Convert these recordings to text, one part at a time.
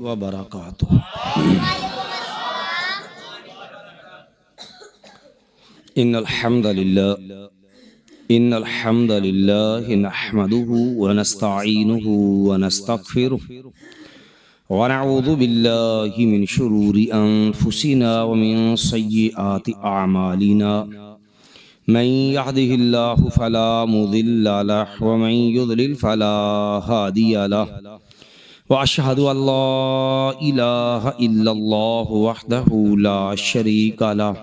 وبرکاتہ۔ ان الحمد للہ نحمده ونستعینه ونستغفره ونعوذ باللہ من شرور انفسنا ومن سیئات اعمالنا من يهده الله فلا مضل له ومن يضلل فلا هادي له وأشهد أن لا إله إلا الله وحده لا شريك له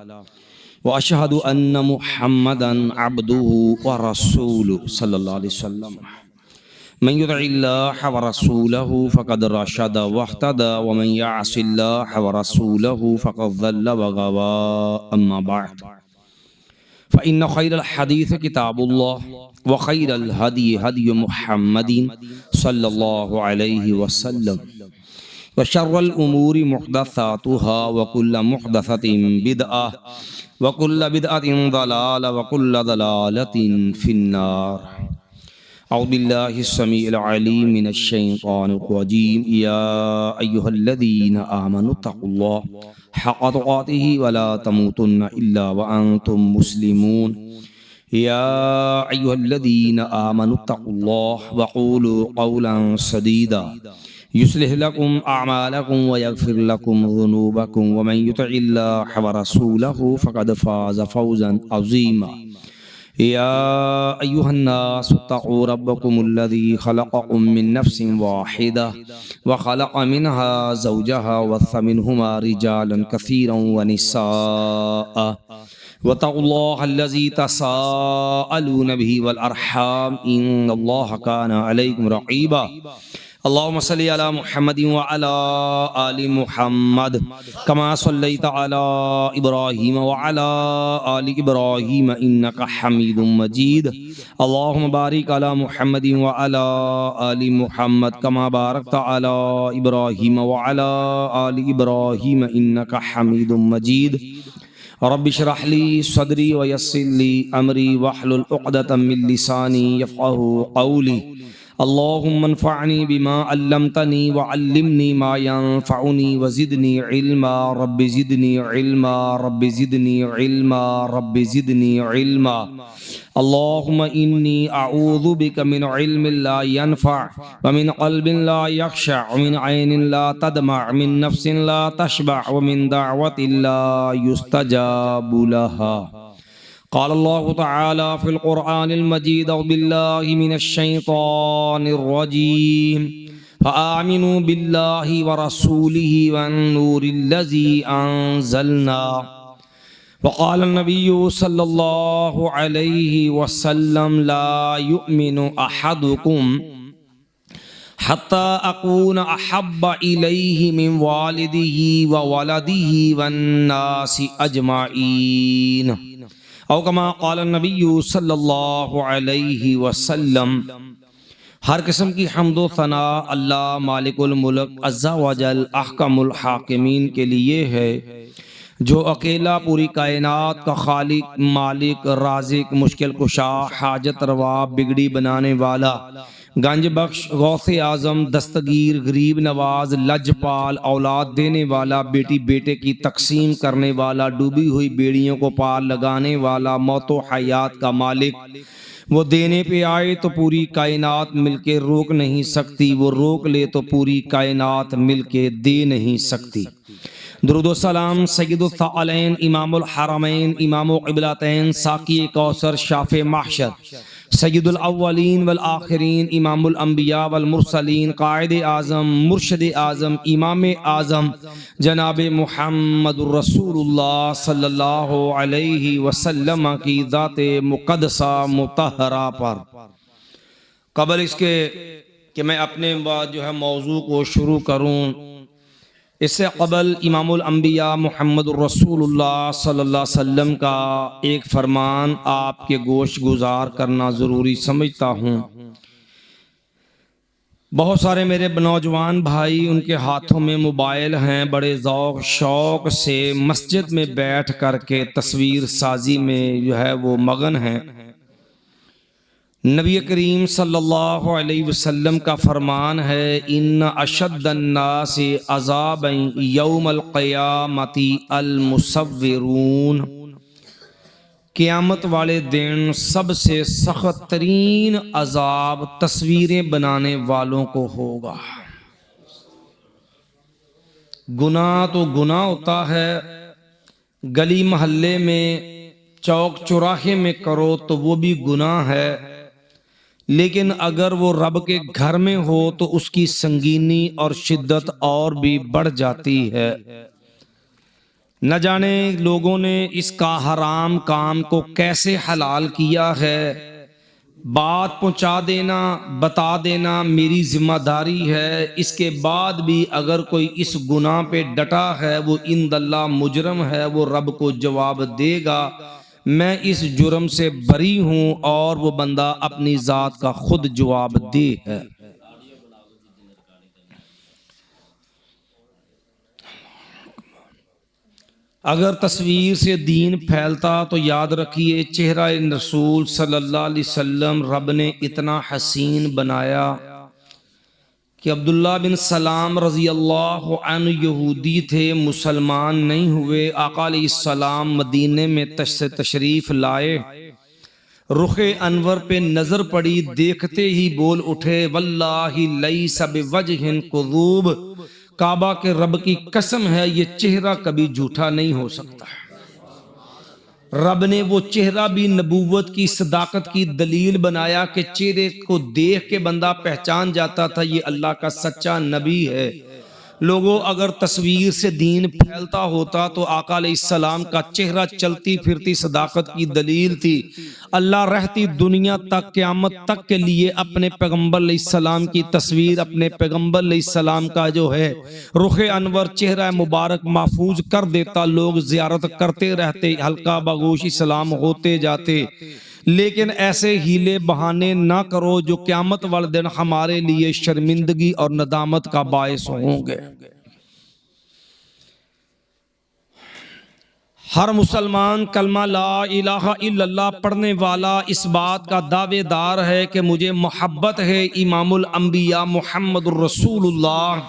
وأشهد أن محمدا عبده ورسوله صلى الله عليه وسلم من يطع الله ورسوله فقد رشد واهتدى ومن يعص الله ورسوله فقد ضل وغوى أما بعد فإن خير الحديث كتاب الله وخير الهدي هدي محمد صلى الله عليه وسلم وشر الأمور محدثاتها وكل محدثة بدعة وكل بدعة ضلالة وكل ضلالة في النار. أعوذ بالله السميع العليم من الشيطان الرجيم. يا أيها الذين آمنوا اتقوا الله حق تقاته ولا تموتن إلا وأنتم مسلمون. يا أيها الذين آمنوا اتقوا الله وقولوا قولا سديدا يصلح لكم أعمالكم ويغفر لكم ذنوبكم ومن يطع الله ورسوله فقد فاز فوزا عظيما. يا أيها الناس اتقوا ربكم الذي خلقكم من نفس واحدة وخلق منها زوجها وبث منهما رجالا كثيرا ونساء واتقوا الله الذي تساءلون به والأرحام إن الله كان عليكم رقيبا. اللهم صل على محمد وعلى آل محمد كما صليت على إبراهيم وعلى آل إبراهيم إنك حميد مجيد. اللهم بارك على محمد وعلى آل محمد كما باركت على إبراهيم وعلى آل إبراهيم إنك حميد مجيد. رب اشرح لي صدري ويسر لي أمري واحلل عقدة من لساني يفقهوا قولي. اللهم انفعني بما علمتني وعلمني ما ينفعني وزدني علما. رب زدني علما رب زدني علما رب زدني علما. اللهم إني أعوذ بك من علم لا ينفع ومن قلب لا يخشع ومن عين لا تدمع ومن نفس لا تشبع ومن دعوة لا يستجاب لها. قال الله تعالى في القرآن المجيد أعوذ بالله من الشيطان الرجيم فآمنوا بالله ورسوله والنور الذي أنزلنا. وقال النبي صلى الله عليه وسلم لا يؤمن أحدكم حتى أكون أحب إليه من والده وولده والناس أجمعين او کما قال النبی صلی اللہ علیہ وسلم. ہر قسم کی حمد و ثناء اللہ مالک الملک عز و جل احکم الحاکمین کے لیے ہے، جو اکیلا پوری کائنات کا خالق، مالک، رازق، مشکل کشا، حاجت روا، بگڑی بنانے والا، گنج بخش، غوث اعظم، دستگیر، غریب نواز، لجپال، اولاد دینے والا، بیٹی بیٹے کی تقسیم کرنے والا، ڈوبی ہوئی بیڑیوں کو پار لگانے والا، موت و حیات کا مالک. وہ دینے پہ آئے تو پوری کائنات مل کے روک نہیں سکتی، وہ روک لے تو پوری کائنات مل کے دے نہیں سکتی. درود و سلام سید الثقلین، امام الحرمین، امام قبلتین، ساقی کوثر، شافع محشر، سید الاولین والآخرین، امام الانبیاء والمرسلین، قائد اعظم، مرشد اعظم، امام اعظم جناب محمد الرسول اللہ صلی اللہ علیہ وسلم کی ذات مقدسہ مطہرہ پر. قبل اس کے کہ میں اپنے بعد موضوع کو شروع کروں، اس سے قبل امام الانبیاء محمد الرسول اللہ صلی اللہ علیہ وسلم کا ایک فرمان آپ کے گوش گزار کرنا ضروری سمجھتا ہوں. بہت سارے میرے نوجوان بھائی، ان کے ہاتھوں میں موبائل ہیں، بڑے ذوق شوق سے مسجد میں بیٹھ کر کے تصویر سازی میں وہ مگن ہیں. نبی کریم صلی اللہ علیہ وسلم کا فرمان ہے ان اشد الناس عذابا یوم القیامت المصورون، قیامت والے دن سب سے سخت ترین عذاب تصویریں بنانے والوں کو ہوگا۔ گناہ تو گناہ ہوتا ہے، گلی محلے میں چوک چوراہے میں کرو تو وہ بھی گناہ ہے، لیکن اگر وہ رب کے گھر میں ہو تو اس کی سنگینی اور شدت اور بھی بڑھ جاتی ہے۔ نہ جانے لوگوں نے اس کا حرام کام کو کیسے حلال کیا ہے۔ بات پہنچا دینا، بتا دینا میری ذمہ داری ہے، اس کے بعد بھی اگر کوئی اس گناہ پہ ڈٹا ہے وہ عند اللہ مجرم ہے، وہ رب کو جواب دے گا میں اس جرم سے بری ہوں، اور وہ بندہ اپنی ذات کا خود جواب دے ہے۔ اگر تصویر سے دین پھیلتا تو یاد رکھیے چہرہ رسول صلی اللہ علیہ وسلم رب نے اتنا حسین بنایا کہ عبداللہ بن سلام رضی اللہ عنہ یہودی تھے، مسلمان نہیں ہوئے۔ آقا علیہ السلام مدینے میں تشریف لائے، رخ انور پہ نظر پڑی، دیکھتے ہی بول اٹھے واللہ لیس بوجہ کذوب، کعبہ کے رب کی قسم ہے یہ چہرہ کبھی جھوٹا نہیں ہو سکتا۔ رب نے وہ چہرہ بھی نبوت کی صداقت کی دلیل بنایا کہ چہرے کو دیکھ کے بندہ پہچان جاتا تھا یہ اللہ کا سچا نبی ہے۔ لوگوں اگر تصویر سے دین پھیلتا ہوتا تو آقا علیہ السلام کا چہرہ چلتی پھرتی صداقت کی دلیل تھی۔ اللہ رہتی دنیا تک قیامت تک کے لیے اپنے پیغمبر علیہ السلام کی تصویر، اپنے پیغمبر علیہ السلام کا جو ہے رخ انور چہرہ مبارک محفوظ کر دیتا، لوگ زیارت کرتے رہتے، حلقہ بگوش اسلام ہوتے جاتے۔ لیکن ایسے ہیلے بہانے نہ کرو جو قیامت والے دن ہمارے لیے شرمندگی اور ندامت کا باعث ہوں گے۔ ہر مسلمان کلمہ لا الہ الا اللہ پڑھنے والا اس بات کا دعوے دار ہے کہ مجھے محبت ہے امام الانبیاء محمد الرسول اللہ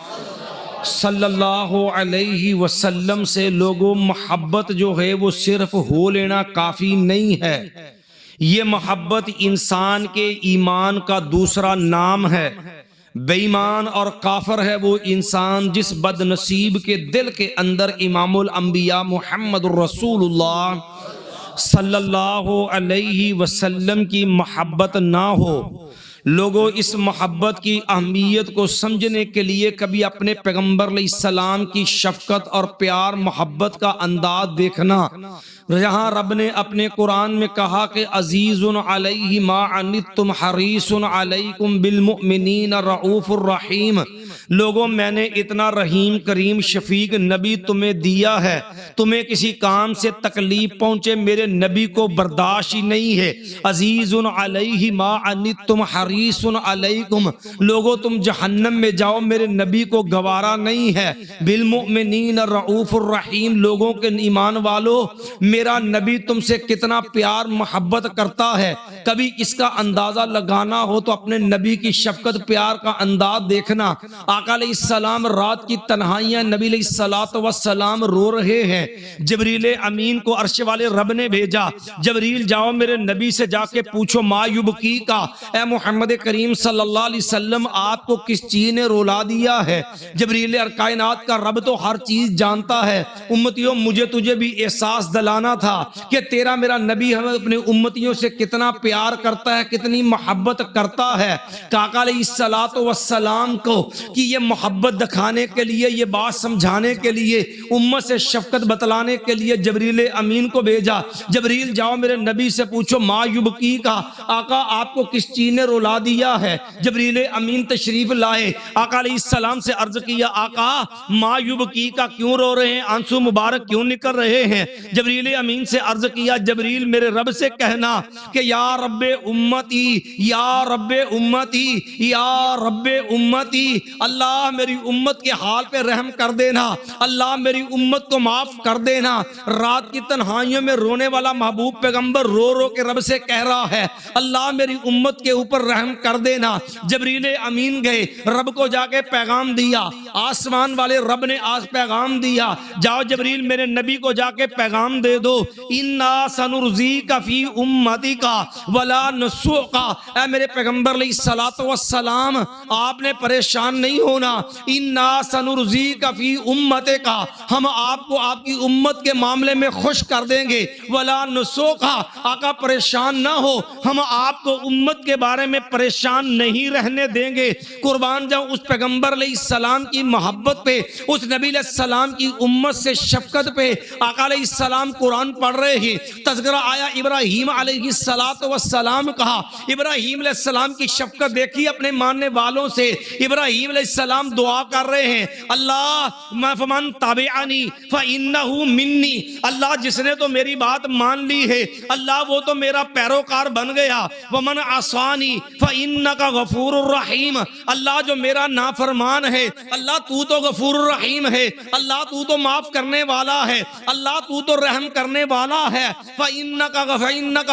صلی اللہ علیہ وسلم سے۔ لوگوں محبت جو ہے وہ صرف ہو لینا کافی نہیں ہے، یہ محبت انسان کے ایمان کا دوسرا نام ہے۔ بے ایمان اور کافر ہے وہ انسان جس بد نصیب کے دل کے اندر امام الانبیاء محمد الرسول اللہ صلی اللہ علیہ وسلم کی محبت نہ ہو۔ لوگوں اس محبت کی اہمیت کو سمجھنے کے لیے کبھی اپنے پیغمبر علیہ السلام کی شفقت اور پیار محبت کا انداز دیکھنا، جہاں رب نے اپنے قرآن میں کہا کہ عزیز علیہ ما عنتم حریص علیکم بالمؤمنین رؤوف الرحیم۔ لوگوں میں نے اتنا رحیم کریم شفیق نبی تمہیں دیا ہے، تمہیں کسی کام سے تکلیف پہنچے میرے نبی کو برداشت ہی نہیں ہے۔ عزیز علیہ ما عنتم حریص علیکم، لوگوں تم جہنم میں جاؤ میرے نبی کو گوارا نہیں ہے۔ بالمؤمنین رؤوف الرحیم، لوگوں کے ایمان والو میرا نبی تم سے کتنا پیار محبت کرتا ہے۔ کبھی اس کا اندازہ لگانا ہو تو اپنے نبی کی شفقت پیار کا انداز دیکھنا۔ آقا علیہ السلام رات کی تنہائیاں، نبی علیہ السلام رو رہے ہیں، جبریل امین کو عرش والے رب نے بھیجا، جبریل جاؤ میرے نبی سے جا کے پوچھو ما یبکی کا، اے محمد کریم صلی اللہ علیہ وسلم آپ کو کس چیز نے رولا دیا ہے؟ جبریل کائنات کا رب تو ہر چیز جانتا ہے۔ امتیوں مجھے تجھے بھی احساس دلانا تھا کہ تیرا میرا نبی ہمیں اپنے امتیوں سے کتنا پیار کرتا ہے، کتنی محبت کرتا ہے۔ آقا علیہ السلام کو کہ یہ محبت دکھانے کے لیے، یہ بات سمجھانے کے لیے، امت سے شفقت بتلانے کے لیے جبریل امین کو بھیجا، جبریل جاؤ میرے نبی سے پوچھو ما یبکی کا، آقا آپ کو کس چیز نے رولا دیا ہے؟ جبریل امین تشریف لائے، آقا علیہ السلام سے عرض کیا آقا ما یبکی کا کیوں رو رہے ہیں، آنسو مبارک کیوں نکل رہے ہیں؟ جبریل امین سے عرض کیا جبریل میرے رب سے کہنا کہ یا رب امتی، یا رب امتی، یا رب امتی، اللہ میری امت کے حال پہ رحم کر دینا، اللہ میری امت کو معاف کر دینا۔ رات کی تنہائیوں میں رونے والا محبوب پیغمبر رو رو کے رب سے کہہ رہا ہے اللہ میری امت کے اوپر رحم کر دینا۔ جبریل امین گئے، رب کو جا کے پیغام دیا، آسمان والے رب نے آج پیغام دیا، جاؤ جبریل میرے نبی کو جا کے پیغام دے دو، انا سنرزیک فی امتک ولا نسوک۔ اے میرے پیغمبر علیہ الصلوۃ والسلام آپ نے پریشان نہیں ہونا، انا سنرزیک فی امتک، ہم آپ کو آپ کی امت کے معاملے میں خوش کر دیں گے، ولا نسوک، آقا پریشان نہ ہو، ہم آپ کو امت کے بارے میں پریشان نہیں رہنے دیں گے۔ قربان جاؤں اس پیغمبر علیہ السلام کی محبت پہ، اس نبی علیہ السلام کی امت سے شفقت پہ آقا علیہ السلام قرآن پڑھ رہے ہیں، تذکرہ آیا ابراہیم علیہ السلام کہا، ابراہیم علیہ السلام کی شفقت دیکھی اپنے ماننے والوں سے، ابراہیم علیہ السلام دعا کر رہے ہیں اللہ فمن تبعنی فإنہ منی، اللہ جس نے تو میری بات مان لی ہے اللہ وہ تو میرا پیروکار بن گیا، ومن عصانی فإنک غفور الرحیم، اللہ جو میرا نافرمان ہے اللہ تو تو غفور الرحیم ہے، اللہ تو تو معاف کرنے والا ہے، اللہ تو تو رحم کرنے والا ہے، فإنک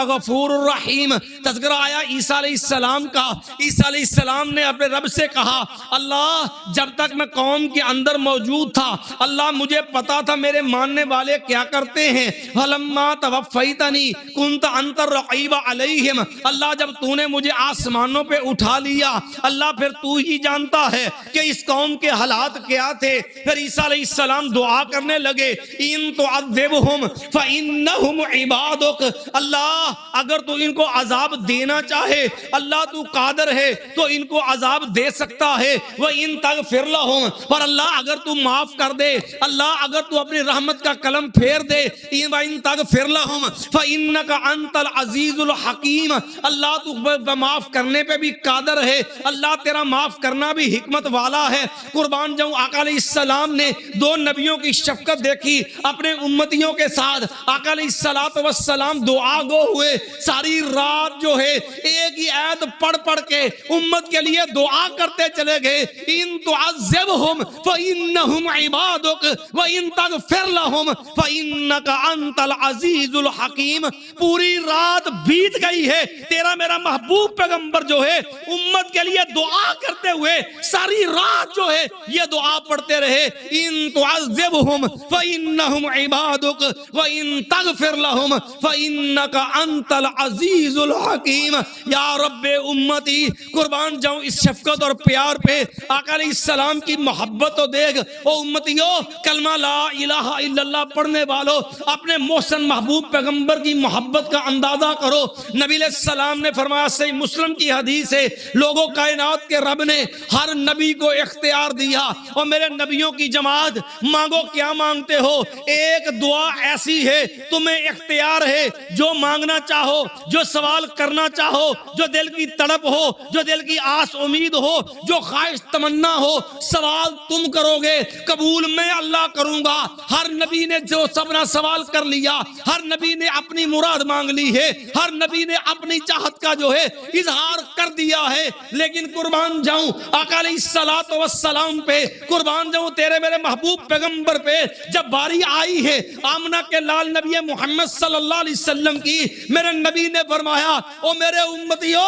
غفور الرحیم۔ تذکرہ آیا عیسیٰ علیہ السلام کا، عیسیٰ علیہ السلام نے اپنے رب سے کہا اللہ جب تک میں قوم کے اندر موجود تھا اللہ مجھے پتا تھا میرے ماننے والے کیا کرتے ہیں، فلما توفیتنی کنت انت الرقیب علیہم، اللہ جب تو نے مجھے آسمانوں پہ اٹھا لیا اللہ پھر تو ہی جانتا ہے کہ اس قوم کے حالات کیا تھے۔ پھر عیسیٰ علیہ السلام دعا کرنے لگے ان تعذبہم فإنہم عبادک، اللہ اگر تو ان کو عذاب دینا چاہے اللہ تو قادر ہے تو ان کو عذاب دے سکتا ہے، وَإِن تَغْفِرْ لَهُمْ، اور اللہ اگر تو معاف کر دے، اللہ اگر تو اپنی رحمت کا قلم پھیر دے، وَإِن تَغْفِرْ لَهُمْ فَإِنَّكَ أَنْتَ الْعَزِيزُ الْحَكِيمُ، اللہ تو معاف کرنے پہ بھی قادر ہے، اللہ تیرا معاف کرنا بھی حکمت والا ہے۔ قربان جاؤں آقا علیہ السلام نے دو نبیوں کی شفقت دیکھی اپنے امتیوں کے ساتھ، آقا علیہ السلام دعا گو ہوئے، ساری رات جو ہے ایک ہی آیت پڑھ پڑھ کے امت کے لیے دعا کرتے چلے گئے، ان تعذبہم فإنہم عبادک وإن تغفر لہم فإنک انت العزیز الحکیم۔ پوری رات بیت گئی ہے، تیرا میرا محبوب پیغمبر جو ہے امت کے لیے دعا کرتے ہوئے ساری رات جو ہے یہ دعا پڑھتے رہے، ان تعذبہم فإنہم عبادک وإن تغفر لہم فإنک انت العزیز الحکیم۔ یا رب امتی، قربان جاؤں اس شفقت اور پیار پہ، آقا علیہ السلام کی محبت و دیکھ، او امتیو کلمہ لا الہ الا اللہ پڑھنے والو اپنے محسن محبوب پیغمبر کی محبت کا اندازہ کرو۔ نبی علیہ السلام نے فرمایا، صحیح مسلم کی حدیث ہے، لوگوں کائنات کے رب نے ہر نبی کو اختیار دیا، اور میرے نبیوں کی جماعت مانگو کیا مانگتے ہو، ایک دعا ایسی ہے تمہیں اختیار ہے، جو مانگنا چاہو، جو سوال کرنا چاہو، جو دل کی تڑپ ہو، جو دل کی آس امید ہو، جو خواہش تمنا ہو، سوال تم کرو گے قبول میں اللہ کروں گا۔ ہر نبی نے جو سپنا سوال کر لیا، ہر نبی نے اپنی مراد مانگ لی ہے، ہر نبی نے اپنی چاہت کا جو ہے اظہار کر دیا ہے، لیکن قربان جاؤں آقا علیہ السلام پہ، قربان جاؤں تیرے میرے محبوب پیغمبر پہ جب باری آئی ہے آمنہ کے لال نبی محمد صلی اللہ علیہ وسلم کی، میرے نبی نے فرمایا او میرے امتیو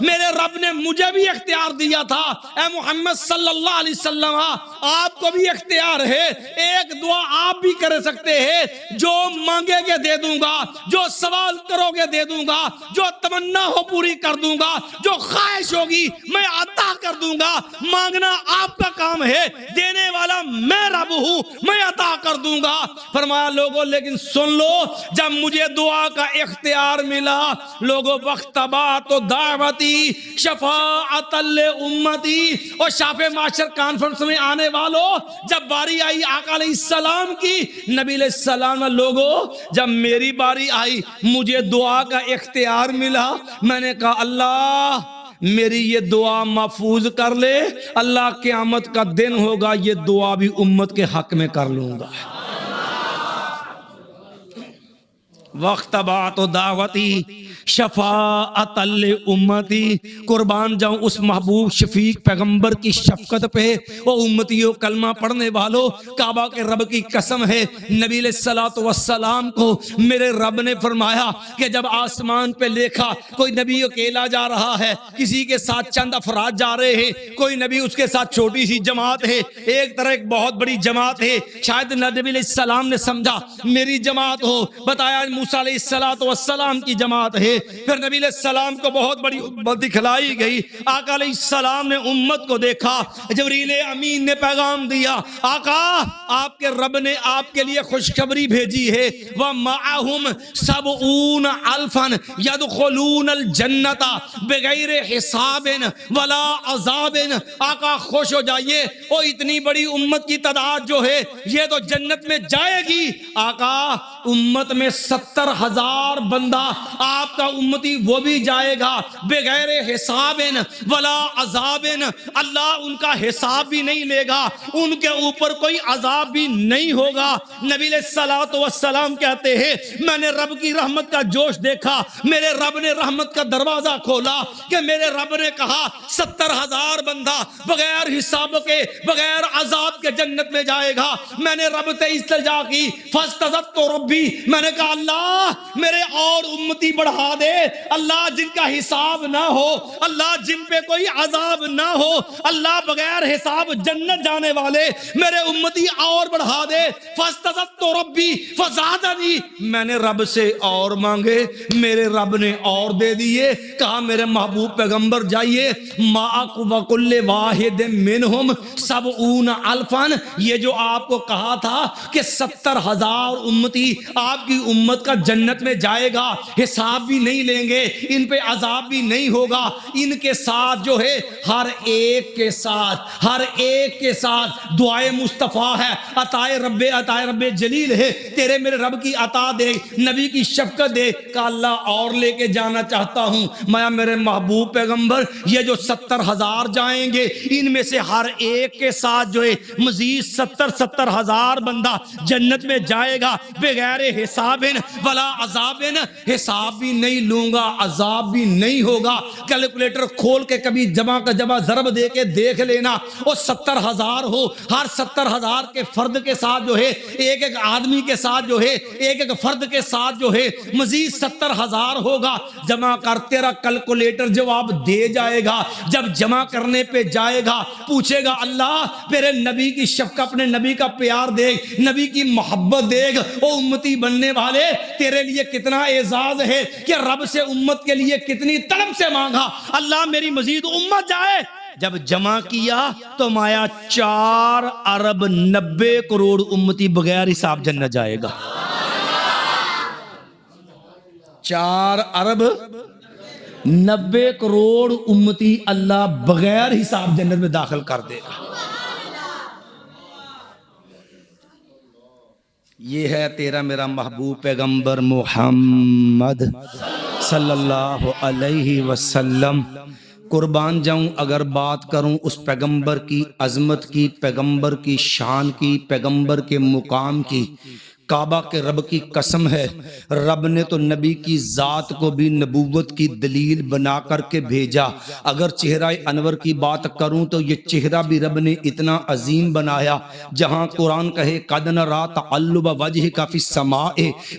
میرے رب نے مجھے بھی اختیار دیا تھا، اے محمد صلی اللہ علیہ وسلم آپ کو بھی اختیار ہے، ایک دعا آپ بھی کر سکتے ہیں، جو مانگے گے دے دوں گا، جو سوال کرو گے دے دوں گا، جو تمنا ہو پوری کر دوں گا، جو خواہش ہوگی میں عطا کر دوں گا، مانگنا آپ کا کام ہے، دینے والا میں رب ہوں، میں عطا کر دوں گا۔ فرمایا لوگوں لیکن سن لو، جب مجھے دعا کا اختیار ملا لوگوں وقتبات و دعوتی شفاعت امتی، اور شافع معاشر کانفرنس میں آنے والوں جب باری آئی آقا علیہ السلام کی، نبی علیہ السلام لوگوں جب میری باری آئی مجھے دعا کا اختیار ملا، میں نے کہا اللہ میری یہ دعا محفوظ کر لے، اللہ قیامت کا دن ہوگا یہ دعا بھی امت کے حق میں کر لوں گا۔ وَاخْتَبَعْتُ دَعْوَتِي شَفَاعَةً لِأُمَّتِي، قربان جاؤں اس محبوب شفیق پیغمبر کی شفقت پہ۔ او امتیوں کلمہ پڑھنے والوں، کعبہ کے رب کی قسم ہے، نبی علیہ الصلوۃ والسلام کو میرے رب نے فرمایا کہ جب آسمان پہ دیکھا کوئی نبی اکیلا جا رہا ہے، کسی کے ساتھ چند افراد جا رہے ہیں، کوئی نبی اس کے ساتھ چھوٹی سی جماعت ہے، ایک طرح ایک بہت بڑی جماعت ہے، شاید نبی علیہ السلام نے سمجھا میری جماعت ہو، بتایا موسیٰ علیہ السلام کی جماعت ہے۔ پھر نبی علیہ السلام کو بہت بڑی امت دکھلائی گئی، آقا علیہ السلام نے امت کو دیکھا، جبریل امین نے پیغام دیا، آقا آپ کے رب نے آپ کے لیے خوشخبری بھیجی ہے، وَمَعَهُمْ 70 أَلْفًا يَدْخُلُونَ الْجَنَّةَ بِغَيْرِ حِسَابٍ وَلَا عَذَابٍ۔ آقا خوش ہو جائیے، وہ اتنی بڑی امت کی تعداد جو ہے یہ تو جنت میں جائے گی۔ آقا امت میں 70,000 بندہ آپ کا امتی وہ بھی جائے گا بغیر حساب ولا عذاب، اللہ ان کا حساب بھی نہیں لے گا، ان کے اوپر کوئی عذاب بھی نہیں ہوگا۔ نبی علیہ الصلوۃ والسلام کہتے ہیں میں نے رب کی رحمت کا جوش دیکھا، میرے رب نے رحمت کا دروازہ کھولا کہ میرے رب نے کہا 70,000 بندہ بغیر حساب کے بغیر عذاب کے جنت میں جائے گا۔ میں نے رب سے استلجا کی، فاستزدت ربی، میں نے کہا اللہ میرے اور امتی بڑھا دے، اللہ جن کا حساب نہ ہو، اللہ جن پہ کوئی عذاب نہ ہو، اللہ بغیر حساب جنت جانے والے میرے امتی اور بڑھا دے۔ فاستزدت ربی فزادنی، میں نے رب سے اور مانگے، میرے رب نے اور دے دیے۔ کہا میرے محبوب پیغمبر جائیے، ما وکل واحد منہم 70 ألفًا، یہ جو آپ کو کہا تھا کہ 70,000 امتی آپ کی امت کا جنت میں جائے گا، حساب بھی نہیں لیں گے، ان پہ عذاب بھی نہیں ہوگا، ان کے ساتھ جو ہے ہر ایک کے ساتھ دعائے مصطفیٰ ہے، عطائے رب جلیل ہے، تیرے میرے رب کی عطا دے، نبی کی شفقت دے۔ کہ اللہ اور لے کے جانا چاہتا ہوں میں میرے محبوب پیغمبر، یہ جو 70,000 جائیں گے ان میں سے ہر ایک کے ساتھ جو ہے مزید 70,000 بندہ جنت میں جائے گا بغیر حساب ولا عذاب، حساب بھی نہیں لوں گا، عذاب بھی نہیں ہوگا۔ کیلکولیٹر کھول کے کبھی جمع کا جمع ضرب دے کے دیکھ لینا، وہ 70,000 ہو، ہر 70,000 کے فرد کے ساتھ جو ہے ایک ایک آدمی کے ساتھ جو ہے ایک ایک فرد کے ساتھ جو ہے مزید 70,000 ہوگا۔ جمع کر، تیرا کیلکولیٹر جواب دے جائے گا۔ جب جمع کرنے پہ جائے گا پوچھے گا اللہ میرے نبی کی شفقت، اپنے نبی کا پیار دیکھ، نبی کی محبت دیکھ، او امتی بننے والے تیرے لیے کتنا اعزاز ہے کہ رب سے امت کے لیے کتنی طلب سے مانگا، اللہ میری مزید امت جائے۔ جب جمع کیا تو مایا 4 ارب 90 کروڑ امتی بغیر حساب جنت جائے گا۔ 4 ارب 90 کروڑ امتی اللہ بغیر حساب جنت میں داخل کر دے گا۔ یہ ہے تیرا میرا محبوب پیغمبر محمد صلی اللہ علیہ وسلم۔ قربان جاؤں اگر بات کروں اس پیغمبر کی عظمت کی، پیغمبر کی شان کی، پیغمبر کے مقام کی، کعبہ کے رب کی قسم ہے، رب نے تو نبی کی ذات کو بھی نبوت کی دلیل بنا کر کے بھیجا۔ اگر چہرہ انور کی بات کروں تو یہ چہرہ بھی رب نے اتنا عظیم بنایا، جہاں قرآن کہے قد نری تقلب وجہک فی السماء،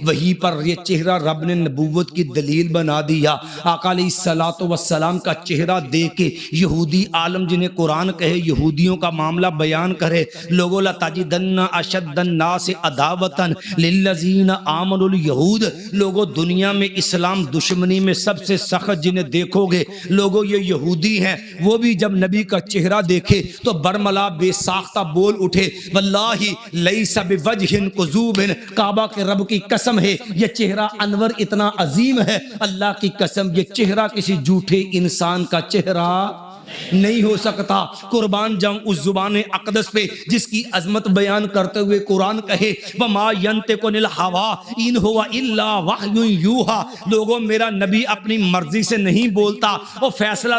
وہیں پر یہ چہرہ رب نے نبوت کی دلیل بنا دیا۔ آقا علیہ الصلوۃ والسلام کا چہرہ دیکھ کے یہودی عالم جنہیں قرآن کہے یہودیوں کا معاملہ بیان کرے، لوگو لتجدن اشد الناس عداوۃ للذین آمنوا الیہود، لوگوں دنیا میں اسلام دشمنی میں سب سے سخت جنہیں دیکھو گے لوگوں یہ یہودی ہیں۔ وہ بھی جب نبی کا چہرہ دیکھے تو برملا بے ساختہ بول اٹھے واللہ لیس بوجہ کذوب، کعبہ کے رب کی قسم ہے یہ چہرہ انور اتنا عظیم ہے، اللہ کی قسم یہ چہرہ کسی جھوٹے انسان کا چہرہ نہیں ہو سکتا۔ قربان جاؤں اس زبان اقدس پہ جس کی عظمت بیان کرتے ہوئے قرآن کہے وَمَا يَنْتِقُ عَنِ الْهَوَىٰ إِنْ هُوَ إِلَّا وَحْيٌ يُوحَىٰ۔ لوگوں میرا نبی اپنی مرضی سے نہیں بولتا، وہ فیصلہ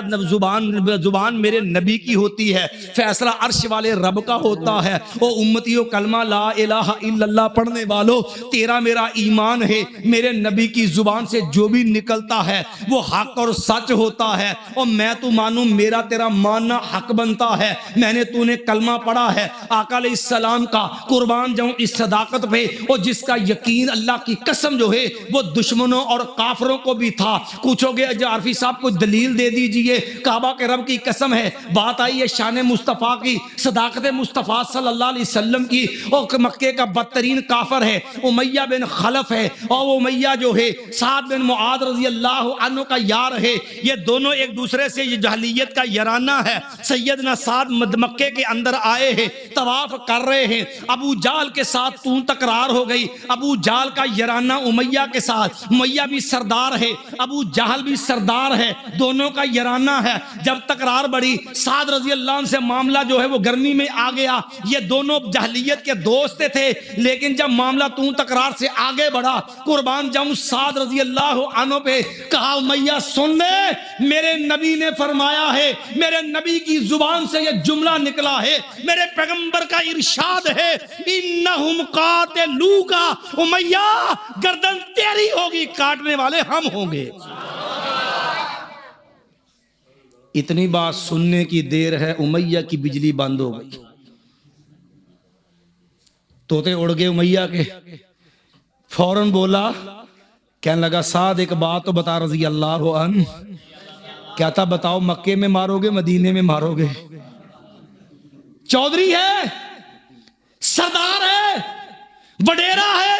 زبان میرے نبی کی ہوتی ہے، فیصلہ عرش والے رب کا ہوتا ہے۔ وہ امتیوں کلمہ لا الہ الا اللہ پڑھنے والوں، تیرا میرا ایمان ہے میرے نبی کی زبان سے جو بھی نکلتا ہے وہ حق اور سچ ہوتا ہے، اور میں تو مانوں میرا تیرا ماننا حق بنتا ہے۔ میں نے تو نے کلمہ پڑھا ہے آقا علیہ السلام کا، قربان جاؤں اس صداقت پہ، اور جس کا یقین اللہ کی قسم جو ہے وہ دشمنوں اور کافروں کو بھی تھا۔ پوچھو گے عارفی صاحب کو دلیل دے دیجئے، کعبہ کے رب کی قسم ہے۔ بات آئی ہے شان مصطفیٰ کی، صداقت مصطفیٰ صلی اللہ علیہ وسلم کی، اور مکے کا بدترین کافر ہے امیہ بن خلف ہے، اور امیہ جو ہے سعد بن معاذ رضی اللہ عنہ کا یار ہے۔ یہ دونوں ایک دوسرے سے یہ جہلیت کا یارانہ ہے۔ سیدنا سعد مکے کے اندر آئے ہیں، طواف کر رہے ہیں، ابو جہل کے ساتھ تون تکرار ہو گئی۔ ابو جہل کا یارانہ امیہ کے ساتھ، امیہ بھی سردار ہے، ابو جہل بھی سردار ہے، دونوں کا یارانہ ہے۔ جب تکرار بڑھی سعد رضی اللہ عنہ سے معاملہ جو ہے وہ گرمی میں آ گیا۔ یہ دونوں جہلیت کے دوست تھے، لیکن جب معاملہ تون تکرار سے آگے بڑھا، قربان جاؤں سعد رضی اللہ عنہ پہ کہا امیہ سن لے، میرے نبی نے فرمایا ہے، میرے نبی کی زبان سے یہ جملہ نکلا ہے، میرے پیغمبر کا ارشاد ہے انہم قاتلوک، امیہ گردن تیری ہوگی، کاٹنے والے ہم ہوں گے۔ اتنی بات سننے کی دیر ہے امیہ کی بجلی بند ہو گئی، طوطے اڑ گئے امیہ کے۔ فوراً بولا، کہنے لگا سعد ایک بات تو بتا رضی اللہ عنہ۔ کیا تھا بتاؤ، مکے میں مارو گے مدینے میں مارو گے؟ چودھری ہے، سردار ہے، وڈیرا ہے،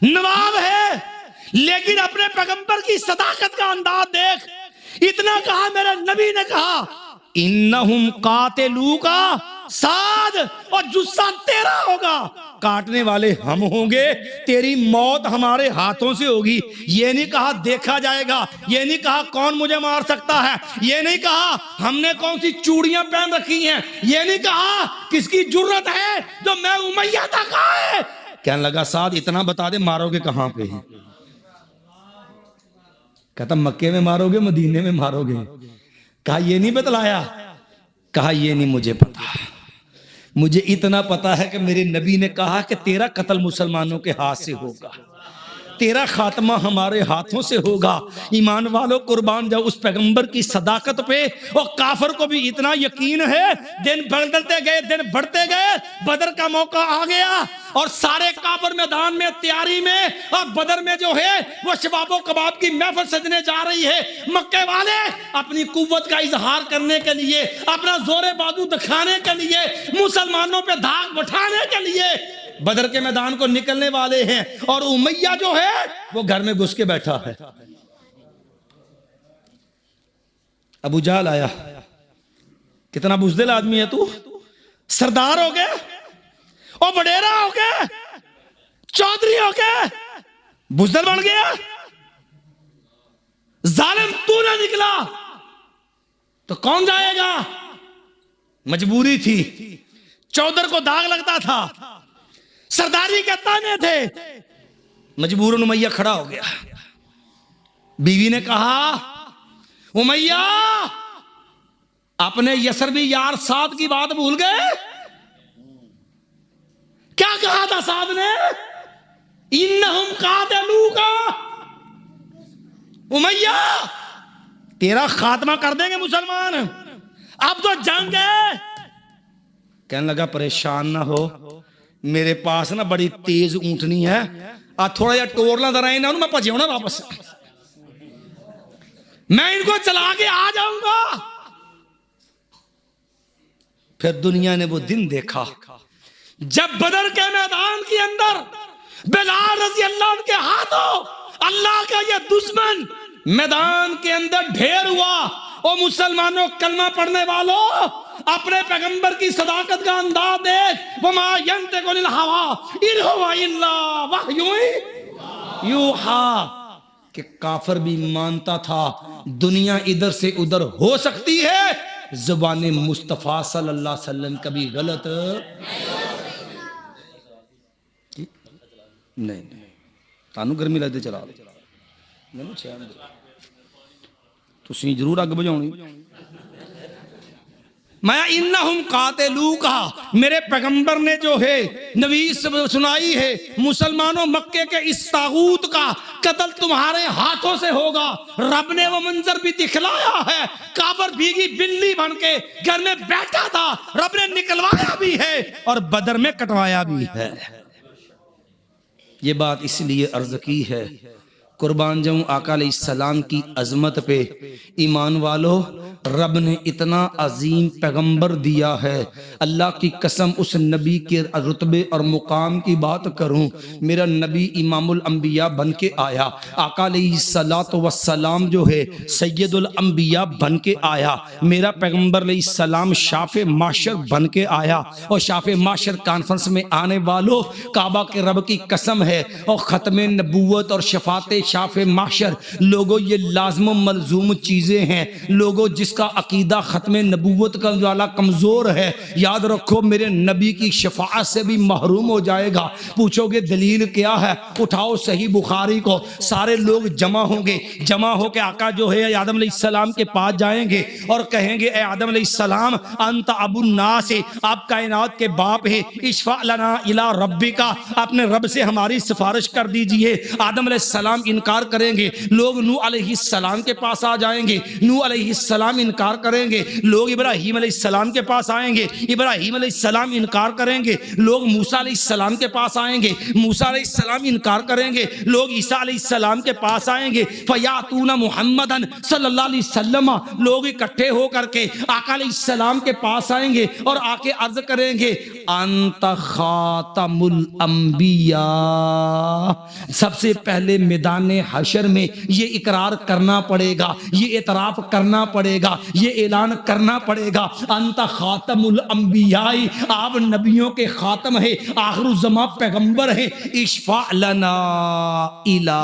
نواب ہے، لیکن اپنے پیغمبر کی صداقت کا انداز دیکھ۔ اتنا کہا میرے نبی نے کہا انہم قاتلوک سعد، اور جثہ تیرا ہوگا، کاٹنے والے ہم ہوں گے، تیری موت ہمارے ہاتھوں سے ہوگی۔ یہ نہیں کہا دیکھا جائے گا، یہ نہیں کہا کون مجھے مار سکتا ہے، یہ نہیں کہا ہم نے کون سی چوڑیاں پہن رکھی ہیں، یہ نہیں کہا کس کی جرت ہے جو میں امیہ تک آئے۔ کہنے لگا سعد اتنا بتا دے مارو گے کہاں پہ ہیں؟ کہتا مکے میں مارو گے مدینے میں مارو گے؟ کہا یہ نہیں بتلایا؟ کہا یہ نہیں مجھے پتا، مجھے اتنا پتا ہے کہ میرے نبی نے کہا کہ تیرا قتل مسلمانوں کے ہاتھ سے ہوگا، تیرا خاتمہ ہمارے ہاتھوں سے ہوگا۔ ایمان والو قربان جاؤ اس پیغمبر کی صداقت پہ، اور کافر کو بھی اتنا یقین ہے۔ دن بدلتے گئے، دن بڑھتے گئے، بدر کا موقع آ گیا، اور سارے کافر میدان میں تیاری میں، اور بدر میں جو ہے وہ شباب و کباب کی محفل سجنے جا رہی ہے۔ مکے والے اپنی قوت کا اظہار کرنے کے لیے، اپنا زور بازو دکھانے کے لیے، مسلمانوں پہ دھاک بٹھانے کے لیے بدر کے میدان کو نکلنے والے ہیں، اور امیہ جو ہے وہ گھر میں گھس کے بیٹھا ہے۔ ابو جہل آیا، کتنا بزدل آدمی ہے تو، سردار ہو گئے، اور وڈیرا ہو گئے، چودھری ہو گئے، بزدل بن گیا، ظالم تو نہ نکلا تو کون جائے گا؟ مجبوری تھی، چودھر کو داغ لگتا تھا، سرداری کے تانے تھے، مجبوراً امیہ کھڑا ہو گیا۔ بیوی نے کہا امیہ اپنے یسربی یار سعد کی بات بھول گئے؟ کیا کہا تھا سعد نے؟ انہم قاتلوک، امیہ تیرا خاتمہ کر دیں گے مسلمان، اب تو جنگ ہے۔ کہنے لگا پریشان نہ ہو، میرے پاس نا بڑی تیز اونٹنی ہے، تھوڑا جا ٹورنا درائیں نا میں پجے ہونا واپس، میں ان کو چلا کے آ جاؤں گا۔ پھر دنیا نے وہ دن دیکھا جب بدر کے میدان کے اندر بلال رضی اللہ عنہ کے ہاتھوں اللہ کا یہ دشمن میدان کے اندر ڈھیر ہوا۔ او مسلمانوں کلمہ پڑھنے والوں، اپنے پیغمبر کی صداقت کا انداز دیکھ، وما ينطق عن الهوى ان هو الا وحی یوحی، کہ کافر بھی مانتا تھا دنیا ادھر سے ادھر ہو سکتی ہے، زبان مصطفیٰ صلی اللہ علیہ وسلم کبھی غلط نہیں تانوں گرمی لگدے چلا نہیں چین تسی ضرور اگ بجاؤنی میں انہم قاتلوکا میرے پیغمبر نے جو ہے نویس سنائی ہے مسلمانوں مکے کے اس طاغوت کا قتل تمہارے ہاتھوں سے ہوگا. رب نے وہ منظر بھی دکھلایا ہے, کافر بھیگی بلی بن کے گھر میں بیٹھا تھا, رب نے نکلوایا بھی ہے اور بدر میں کٹوایا بھی ہے. یہ بات اس لیے عرض کی ہے قربان جاؤں آقا علیہ السلام کی عظمت پہ. ایمان والو رب نے اتنا عظیم پیغمبر دیا ہے, اللہ کی قسم اس نبی کے رتبے اور مقام کی بات کروں, میرا نبی امام الانبیاء بن کے آیا, آقا علیہ السلام جو ہے سید الانبیاء بن کے آیا, میرا پیغمبر علیہ السلام شاف معاشر بن کے آیا. اور شاف معاشر کانفرنس میں آنے والوں کعبہ کے رب کی قسم ہے اور ختم نبوت اور شفاعت شاف معاشر لوگوں یہ لازم و ملزوم چیزیں ہیں. لوگوں جس کا عقیدہ ختم نبوت کا والا کمزور ہے, یاد رکھو میرے نبی کی شفاعت سے بھی محروم ہو جائے گا. پوچھو گے دلیل کیا ہے, اٹھاؤ صحیح بخاری کو, سارے لوگ جمع ہوں گے, جمع ہو کے آقا جو ہے آدم علیہ السلام کے پاس جائیں گے اور کہیں گے اے آدم علیہ السلام انت ابو الناس, آپ کائنات کے باپ ہیں, اشفع لنا الی ربک, اپنے رب سے ہماری سفارش کر دیجئے. آدم علیہ السلام انکار کریں گے, لوگ نوح علیہ السلام کے پاس آ جائیں گے, نوح علیہ السلام انکار کریں گے, لوگ ابراہیم علیہ السلام کے پاس آئیں گے, ابراہیم علیہ السلام انکار کریں گے, لوگ موسیٰ علیہ السلام کے پاس آئیں گے, موسیٰ علیہ السلام انکار کریں گے, لوگ عیسیٰ علیہ السلام کے پاس آئیں گے. فیاتون محمدن صلی اللہ علیہ وسلم, لوگ اکٹھے ہو کر کے آقا علیہ السلام کے پاس آئیں گے اور آ کے عرض کریں گے انت خاتم الانبیاء. سب سے پہلے میدان حشر میں یہ اقرار کرنا پڑے گا, یہ اعتراف کرنا پڑے گا, یہ اعلان کرنا پڑے گا انت خاتم الانبیاء, آپ نبیوں کے خاتم ہے, آخر الزمان پیغمبر ہے. اشفع لنا الی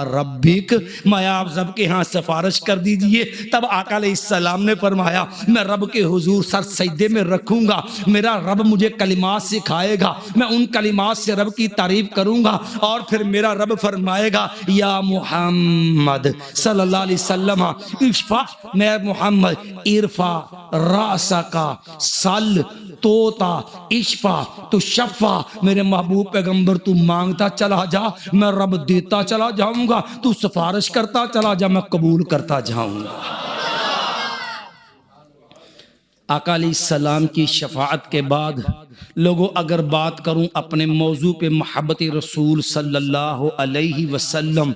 ربک, میں آپ سب کے ہاں سفارش کر دیجئے. تب آقا علیہ السلام نے فرمایا میں رب کے حضور سر سجدے میں رکھوں گا, میرا رب مجھے کلمات سکھائے گا, میں ان کلمات سے رب کی تعریف کروں گا اور پھر میرا رب فرمائے گا یا محمد صلی اللہ علیہ وسلم اشفع, میں محمد ارفع راسکا سل توتا اشفع تو شفع, میرے محبوب پیغمبر تو مانگتا چلا جا, میں رب دیتا چلا جاؤں گا, تو سفارش کرتا چلا جا, میں قبول کرتا جاؤں گا. آقا علیہ السلام کی شفاعت کے بعد لوگوں اگر بات کروں اپنے موضوع پہ محبت رسول صلی اللہ علیہ وسلم,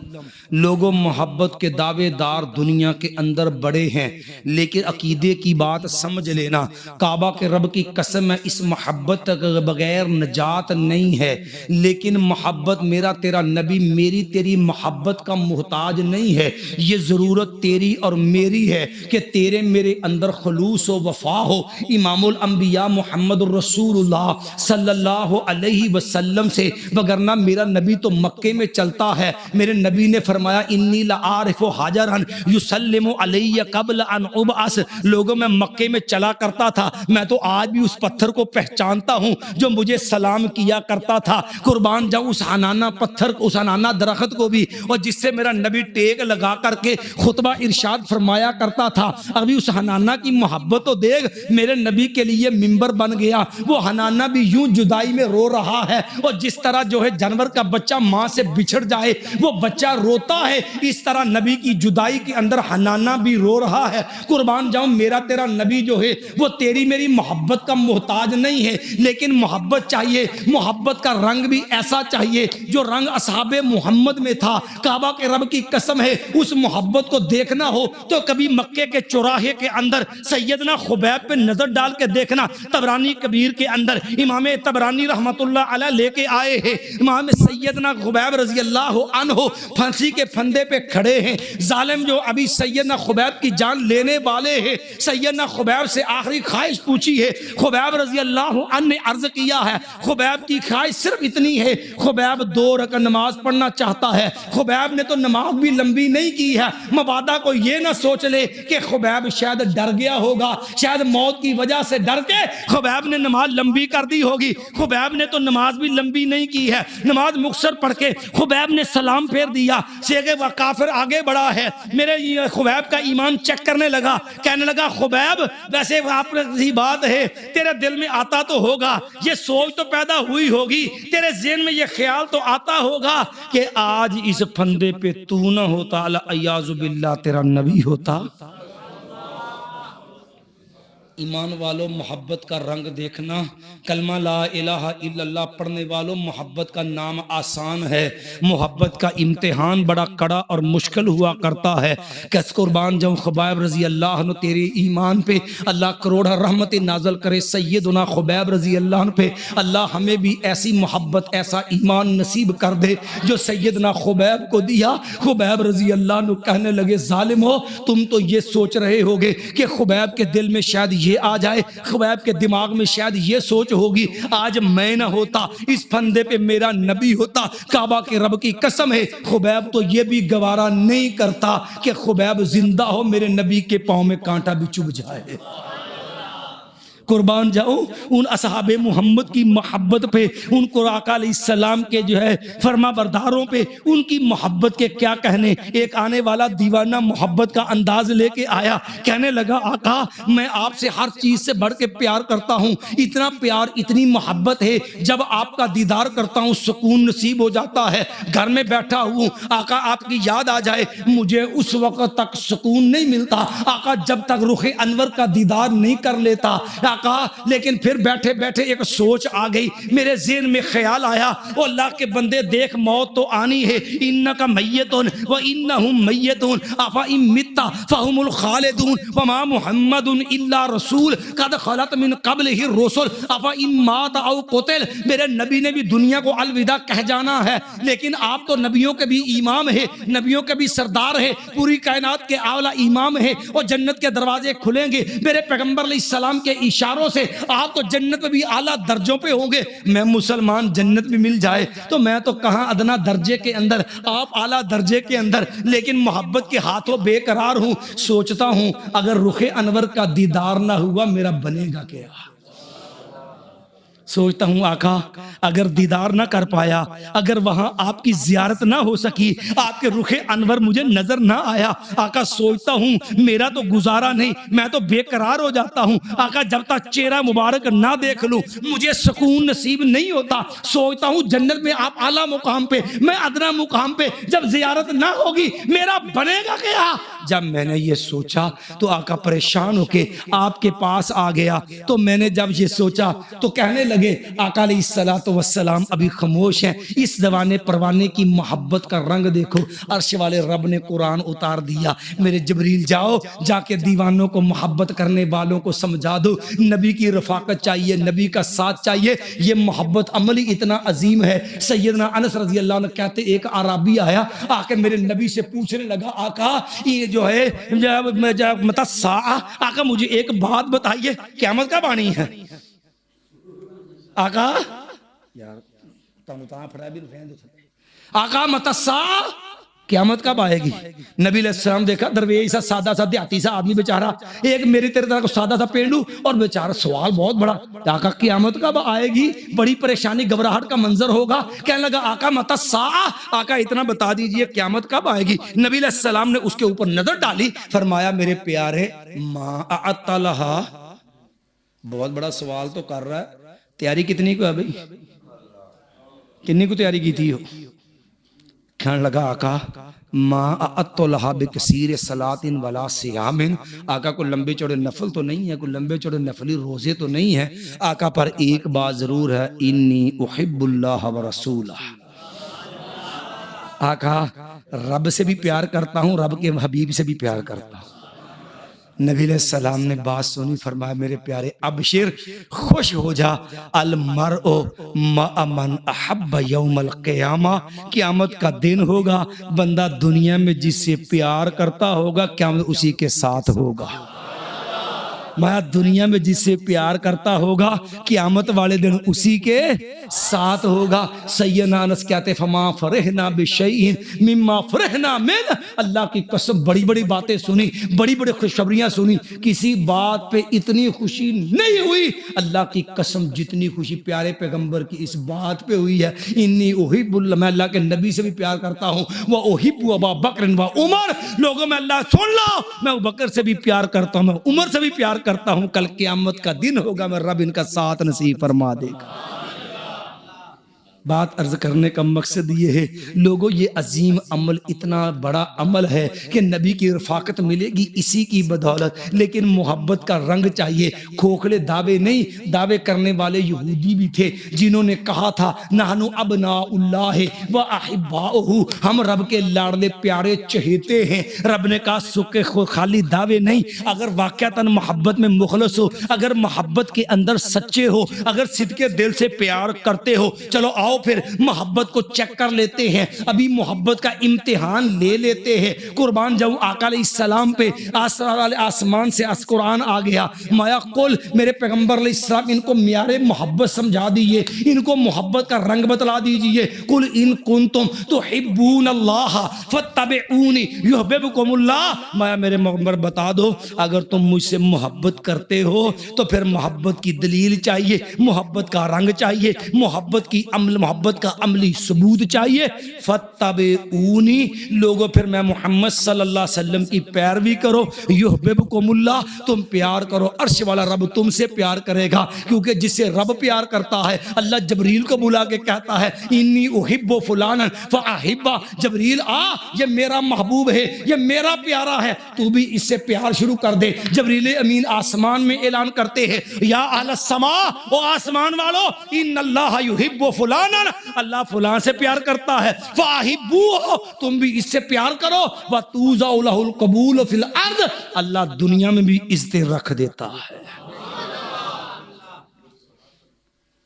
لوگوں محبت کے دعوے دار دنیا کے اندر بڑے ہیں, لیکن عقیدے کی بات سمجھ لینا, کعبہ کے رب کی قسم ہے اس محبت کے بغیر نجات نہیں ہے. لیکن محبت میرا تیرا نبی میری تیری محبت کا محتاج نہیں ہے, یہ ضرورت تیری اور میری ہے کہ تیرے میرے اندر خلوص و وفا ہو. امام الانبیاء محمد الرسول اللہ صلی اللہ علیہ وسلم سے, وگرنہ میرا نبی تو مکے میں چلتا ہے. میرے نبی نے فرمایا انی لعارف حجرا یسلم علی قبل ان ابعث, لوگوں میں مکے میں چلا کرتا تھا, میں تو آج بھی اس پتھر کو پہچانتا ہوں جو مجھے سلام کیا کرتا تھا. قربان جاؤں اس حنانہ پتھر, اس حنانہ درخت کو بھی, اور جس سے میرا نبی ٹیک لگا کر کے خطبہ ارشاد فرمایا کرتا تھا. ابھی اس حنانہ کی محبت تو دیکھ, میرے نبی کے لیے منبر بن گیا. وہ حنانہ بھی یوں جدائی میں رو رہا ہے, اور جس طرح جو ہے جانور کا بچہ ماں سے بچھڑ جائے وہ بچہ روتا ہے, اس طرح نبی کی جدائی کے اندر حنانہ بھی رو رہا ہے. قربان جاؤں میرا تیرا نبی جو ہے وہ تیری میری محبت کا محتاج نہیں ہے, لیکن محبت چاہیے. محبت کا رنگ بھی ایسا چاہیے جو رنگ اصحاب محمد میں تھا. کعبہ کے رب کی قسم ہے اس محبت کو دیکھنا ہو تو کبھی مکے کے چوراہے کے اندر سیدنا خبیب پہ نظر ڈال کے دیکھنا. طبرانی کبیر کے اندر امام طبرانی رحمت اللہ علیہ لے کے آئے ہیں, امام سیدنا خبیب رضی اللہ عنہ پھانسی کے پھندے پہ کھڑے ہیں. ظالم جو ابھی سیدنا خبیب کی جان لینے والے ہیں, سیدنا خبیب سے آخری خواہش پوچھی ہے. خبیب رضی اللہ عنہ نے عرض کیا ہے, خبیب کی خواہش صرف اتنی ہے, خبیب 2 رکعت نماز پڑھنا چاہتا ہے. خبیب نے تو نماز بھی لمبی نہیں کی ہے, مبادا کو یہ نہ سوچ لے کہ خبیب شاید ڈر گیا ہوگا, شاید شاید موت کی وجہ سے ڈر کے خبیب نے نماز لمبی کر دی ہوگی. خبیب نے تو نماز بھی لمبی نہیں کی ہے, نماز مختصر پڑھ کے خبیب نے سلام پھیر دیا. سیگے وہ کافر آگے بڑھا ہے, میرے خبیب کا ایمان چیک کرنے لگا, کہنے لگا خبیب ویسے آپ کی بات ہے, تیرے دل میں آتا تو ہوگا, یہ سوچ تو پیدا ہوئی ہوگی, تیرے ذہن میں یہ خیال تو آتا ہوگا کہ آج اس پھندے پہ تو نہ ہوتا, الیاذ باللہ تیرا نبی ہوتا. ایمان والوں محبت کا رنگ دیکھنا, کلمہ لا الہ الا اللہ پڑھنے والوں محبت کا نام آسان ہے, محبت کا امتحان بڑا کڑا اور مشکل ہوا کرتا ہے. کس قربان جاؤں خبیب رضی اللہ عنہ تیرے ایمان پہ اللہ کروڑا رحمت نازل کرے. سیدنا خبیب رضی اللہ عنہ پہ اللہ ہمیں بھی ایسی محبت ایسا ایمان نصیب کر دے جو سیدنا خبیب کو دیا. خبیب رضی اللہ عنہ کہنے لگے ظالم ہو, تم تو یہ سوچ رہے ہوگے کہ خبیب کے دل میں شاید یہ آ جائے, خبیب کے دماغ میں شاید یہ سوچ ہوگی آج میں نہ ہوتا اس پھندے پہ میرا نبی ہوتا. کعبہ کے رب کی قسم ہے خبیب تو یہ بھی گوارا نہیں کرتا کہ خبیب زندہ ہو میرے نبی کے پاؤں میں کانٹا بھی چبھ جائے. قربان جاؤں ان اصحاب محمد کی محبت پہ, ان کو آقا علیہ السلام کے جو ہے فرما برداروں پہ ان کی محبت کے کیا کہنے. ایک آنے والا دیوانہ محبت کا انداز لے کے آیا, کہنے لگا آقا میں آپ سے ہر چیز سے بڑھ کے پیار کرتا ہوں, اتنا پیار اتنی محبت ہے جب آپ کا دیدار کرتا ہوں سکون نصیب ہو جاتا ہے. گھر میں بیٹھا ہوں آقا آپ کی یاد آ جائے مجھے اس وقت تک سکون نہیں ملتا آقا جب تک رخ انور کا دیدار نہیں کر لیتا آقا. لیکن پھر بیٹھے بیٹھے ایک سوچ آ گئی, میرے ذہن میں خیال آیا او اللہ کے بندے دیکھ موت تو آنی ہے, انک میتون و انہم میتون افا ان مت فہم الخالدون وما محمد الا رسول قد خلت من قبلہ الرسل افا ان مات او قتل. میرے نبی نے بھی دنیا کو الوداع کہہ جانا ہے, لیکن آپ تو نبیوں کے بھی امام ہے, نبیوں کے بھی سردار ہے, پوری کائنات کے اعلیٰ امام ہے, اور جنت کے دروازے کھلیں گے میرے پیغمبر علیہ السلام کے اشاروں سے. آپ تو جنت میں بھی اعلیٰ درجوں پہ ہوں گے, میں مسلمان جنت میں مل جائے تو میں تو کہاں ادنا درجے کے اندر, آپ اعلیٰ درجے کے اندر, لیکن محبت کے ہاتھوں بے قرار ہوں. سوچتا ہوں اگر رخ انور کا دیدار نہ ہوا میرا بنے گا کیا. سوچتا ہوں آقا اگر دیدار نہ کر پایا, اگر وہاں آپ کی زیارت نہ ہو سکی, آپ کے رخ انور مجھے نظر نہ آیا, آقا سوچتا ہوں میرا تو گزارا نہیں, میں تو بے قرار ہو جاتا ہوں آقا جب تک چہرہ مبارک نہ دیکھ لوں مجھے سکون نصیب نہیں ہوتا. سوچتا ہوں جنت میں آپ اعلیٰ مقام پہ, میں ادنا مقام پہ, جب زیارت نہ ہوگی میرا بنے گا کیا. جب میں نے یہ سوچا تو آقا پریشان ہو کے آپ کے پاس آ گیا. تو میں نے جب یہ سوچا تو کہنے لگے آقا علیہ السلام ابھی خاموش ہیں, اس دیوانے پروانے کی محبت کا رنگ دیکھو. عرش والے رب نے قرآن اتار دیا, میرے جبریل جاؤ جا کے دیوانوں کو محبت کرنے والوں کو سمجھا دو نبی کی رفاقت چاہیے, نبی کا ساتھ چاہیے. یہ محبت عملی اتنا عظیم ہے. سیدنا انس رضی اللہ عنہ کہتے ایک عربی آیا آ کے میرے نبی سے پوچھنے لگا آقا یہ جو ہے متی الساعہ, آقا مجھے ایک بات بتائیے قیامت کب آنی ہے. آقا یار آقا متی الساعہ قیامت کب آئے گی. نبی علیہ السلام دیکھا درویش سا سادہ سا دیہاتی سا آدمی بیچارہ, ایک میری تیرے طرح کو سادہ سا پینڈو, اور بیچارہ سوال بہت بڑا, آقا قیامت کب آئے گی, بڑی پریشانی گھبراہٹ کا منظر ہوگا. کہنے لگا آقا متی الساعہ, آقا اتنا بتا دیجئے قیامت کب آئے گی. نبی علیہ السلام نے اس کے اوپر نظر ڈالی, فرمایا میرے پیارے ما اعطت لہا, بہت بڑا سوال تو کر رہا ہے, تیاری کتنی کو ہے بھئی, کتنی کو تیاری کی تھی ہو. کہنے لگا آقا ما اعطت لہا بکثیر صلاۃ ولا صیام, آقا کو لمبے چوڑے نفل تو نہیں ہے, کوئی لمبے چوڑے نفلی روزے تو نہیں ہے. آقا پر ایک بات ضرور ہے, انی احب اللہ ورسولہ, آقا رب سے بھی پیار کرتا ہوں, رب کے حبیب سے بھی پیار کرتا ہوں. نبی علیہ السلام نے بات سنی, فرمایا میرے پیارے ابشر, خوش ہو جا, المرء مع من احب یوم القیامہ, قیامت کا دن ہوگا, بندہ دنیا میں جس سے پیار کرتا ہوگا قیامت اسی کے ساتھ ہوگا. میں دنیا میں جس سے پیار کرتا ہوگا قیامت والے دن اسی کے ساتھ ہوگا۔ سیدنا انس کہتے فما فرحنا بشیء مما فرحنا من، اللہ کی قسم بڑی بڑی باتیں سنی، بڑی بڑی خوشخبریاں سنی، کسی بات پہ اتنی خوشی نہیں ہوئی اللہ کی قسم جتنی خوشی پیارے پیغمبر کی اس بات پہ ہوئی ہے۔ انی احب اللہ، میں اللہ کے نبی سے بھی پیار کرتا ہوں، وہ احب ابا بکر و عمر، لوگوں میں اللہ سن لو میں ابو بکر سے بھی پیار کرتا ہوں، میں عمر سے بھی پیار کرتا ہوں، کل قیامت کا دن ہوگا میں رب ان کا ساتھ نصیب فرما دے گا۔ بات عرض کرنے کا مقصد یہ ہے لوگوں، یہ عظیم عمل اتنا بڑا عمل ہے کہ نبی کی رفاقت ملے گی اسی کی بدولت، لیکن محبت کا رنگ چاہیے، کھوکھلے دعوے نہیں۔ دعوے کرنے والے یہودی بھی تھے جنہوں نے کہا تھا نحن ابناء اللہ و احباؤہ، ہم رب کے لاڈلے پیارے چہیتے ہیں۔ رب نے کہا سکے خالی دعوے نہیں، اگر واقعتاً محبت میں مخلص ہو، اگر محبت کے اندر سچے ہو، اگر صدقے دل سے پیار کرتے ہو، چلو آؤ پھر محبت کو چیک کر لیتے ہیں، ابھی محبت کا امتحان لے لیتے ہیں۔ قربان جاؤں آقا علیہ السلام پہ آسمان سے قرآن آ گیا، مایا قل، میرے پیغمبر علیہ السلام ان کو معیار محبت سمجھا دیجئے، ان کو محبت کا رنگ بتلا دیجئے۔ قل ان کنتم تحبون اللہ فاتبعونی یحببکم اللہ، مایا میرے پیغمبر بتا دو اگر تم مجھ سے محبت کرتے ہو تو پھر محبت کی دلیل چاہیے، محبت کا رنگ چاہیے، محبت کی محبت کا عملی ثبوت چاہیے۔ فتبعونی، لوگوں پھر میں محمد صلی اللہ علیہ وسلم کی پیروی کرو، یحببکم اللہ، تم پیار کرو، عرش والا رب تم سے پیار کرے گا، کیونکہ جس سے رب پیار کرتا ہے اللہ جبریل کو بلا کے کہتا ہے انی احب فلانا فاحبہ، جبریل آ، یہ میرا محبوب ہے، یہ میرا پیارا ہے، تو بھی اس سے پیار شروع کر دے۔ جبریل امین آسمان میں اعلان کرتے ہیں یا اہل السماء، او آسمان والو، ان اللہ یحب فلانا، اللہ فلان سے پیار کرتا ہے، فاحبوہ، تم بھی اس سے پیار کرو، وتوزع لہ القبول فی الارض، اللہ دنیا میں بھی عزت رکھ دیتا ہے۔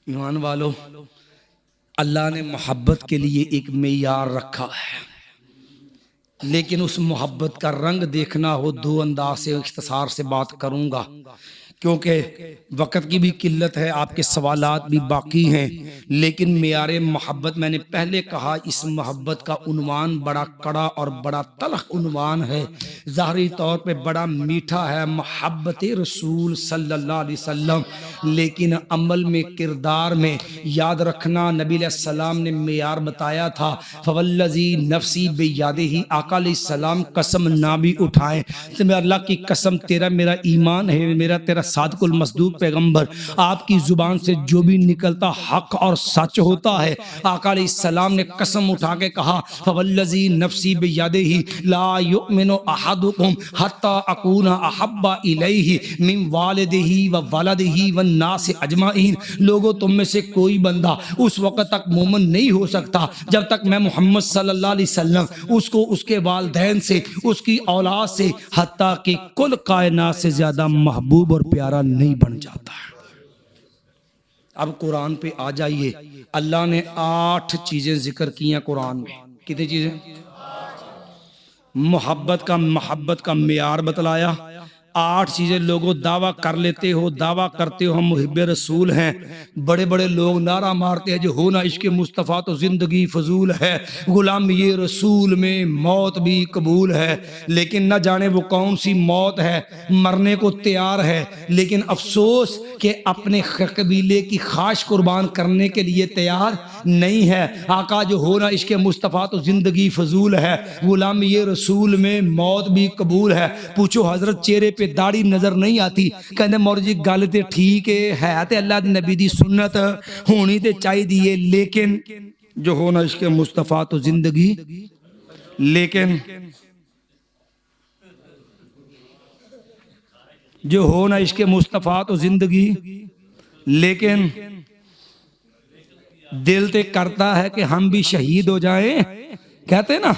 ایمان والو، اللہ نے محبت کے لیے ایک معیار رکھا ہے، لیکن اس محبت کا رنگ دیکھنا ہو دو انداز سے اختصار سے بات کروں گا، کیونکہ وقت کی بھی قلت ہے، آپ کے سوالات بھی باقی ہیں، لیکن معیار محبت میں نے پہلے کہا اس محبت کا عنوان بڑا کڑا اور بڑا تلخ عنوان ہے، ظاہری طور پہ بڑا میٹھا ہے، محبت رسول صلی اللہ علیہ وسلم، لیکن عمل میں کردار میں یاد رکھنا نبی علیہ السلام نے معیار بتایا تھا، فوالذی نفسی بیدہ، آقا علیہ السلام قسم نہ بھی اٹھائیں تو میں اللہ کی قسم تیرا میرا ایمان ہے، میرا تیرا صادق المصدوق پیغمبر، آپ کی زبان سے جو بھی نکلتا حق اور سچ ہوتا ہے۔ آقا علیہ السلام نے قسم اٹھا کے کہا فوالذی نفسی بیدہ لا یؤمن احدکم حتی اکون احب الیہ من والدہ وولدہ والناس اجمعین، لوگوں تم میں سے کوئی بندہ اس وقت تک مومن نہیں ہو سکتا جب تک میں محمد صلی اللہ علیہ وسلم اس کو اس کے والدین سے، اس کی اولاد سے، حتیٰ کہ کل کائنات سے زیادہ محبوب اور پیارا نہیں بن جاتا۔ اب قرآن پہ آ جائیے، اللہ نے 8 چیزیں ذکر کی ہیں قرآن میں، کتنی چیزیں؟ محبت کا معیار بتلایا، 8 چیزیں۔ لوگوں دعویٰ کر لیتے ہو، دعویٰ کرتے ہو ہم محب رسول ہیں، بڑے بڑے لوگ نعرہ مارتے ہیں جو ہونا عشق مصطفیٰ تو زندگی فضول ہے، غلامی رسول میں موت بھی قبول ہے، لیکن نہ جانے وہ کون سی موت ہے، مرنے کو تیار ہے، لیکن افسوس کہ اپنے قبیلے کی خواہش قربان کرنے کے لیے تیار نہیں ہے۔ آقا جو ہونا عشق مصطفیٰ تو زندگی فضول ہے، غلامی رسول میں موت بھی قبول ہے۔ پوچھو حضرت چہرے پہ داڑھی نظر نہیں آتی، کہنے مولوی جی گل تے ٹھیک ہے تے اللہ دے نبی دی سنت ہونی تے چاہیے، لیکن جو ہونا عشق مصطفیٰ تو زندگی، لیکن جو ہونا عشق مصطفیٰ تو زندگی، لیکن دل تے کرتا ہے کہ ہم بھی شہید ہو جائیں، کہتے ہیں نا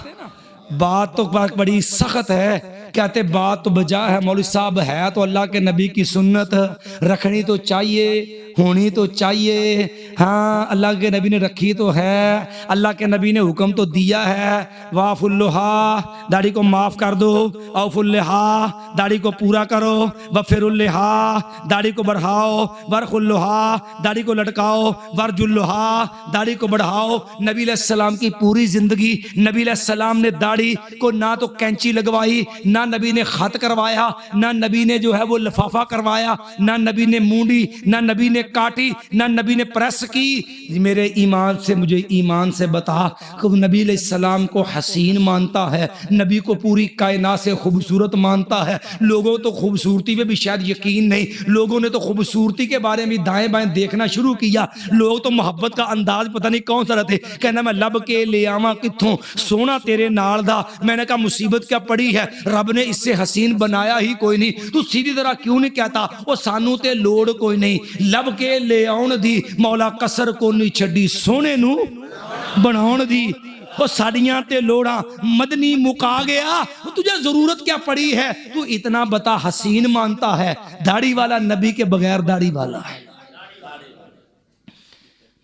بات تو بڑی سخت ہے، کہتے بات تو بجا ہے مولوی صاحب، ہے تو اللہ کے نبی کی سنت رکھنی تو چاہیے، ہونی تو چاہیے. ہاں اللہ کے نبی نے رکھی تو ہے, اللہ کے نبی نے حکم تو دیا ہے, واف اللہا داڑھی کو معاف کر دو, اوف اللہا داڑھی کو پورا کرو, وفر اللہا داڑھی کو بڑھاؤ, ورخ اللہا داڑھی کو لٹکاؤ, ورج اللہا داڑھی کو بڑھاؤ. نبی علیہ السلام کی پوری زندگی نبی علیہ السلام نے داڑھی کو نہ تو کینچی لگوائی, نہ نبی نے خط کروایا, نہ نبی نے جو ہے وہ لفافہ کروایا, نہ نبی نے مونڈی, نہ نبی نے کاٹی, نہ نبی نے پریس کی. میرے ایمان سے مجھے ایمان سے بتا کہ نبی علیہ السلام کو حسین مانتا ہے, نبی کو پوری کائنات سے خوبصورت مانتا ہے. لوگوں تو خوبصورتی پہ بھی شاید یقین نہیں, لوگوں نے تو خوبصورتی کے بارے میں دائیں بائیں دیکھنا شروع کیا. لوگ تو محبت کا انداز پتہ نہیں کون سا رہتے, کہنا میں لب کے لے آواں کتھوں سونا تیرے نال دا. میں نے کہا مصیبت کیا پڑی ہے, رب نے اس سے حسین بنایا ہی کوئی نہیں, تو سیدھی طرح کیوں نہیں کہتا وہ سانو تے لوڑ کوئی نہیں. لب کے لے آؤن دی مولا کسر کو نہیں چھڈی, سونے نو بناؤن دی وہ ساڑیاں تے لوڑاں. مدنی مکا گیا, تجھے ضرورت کیا پڑی ہے, تو اتنا بتا حسین مانتا ہے. داڑھی والا نبی کے بغیر داڑھی والا ہے.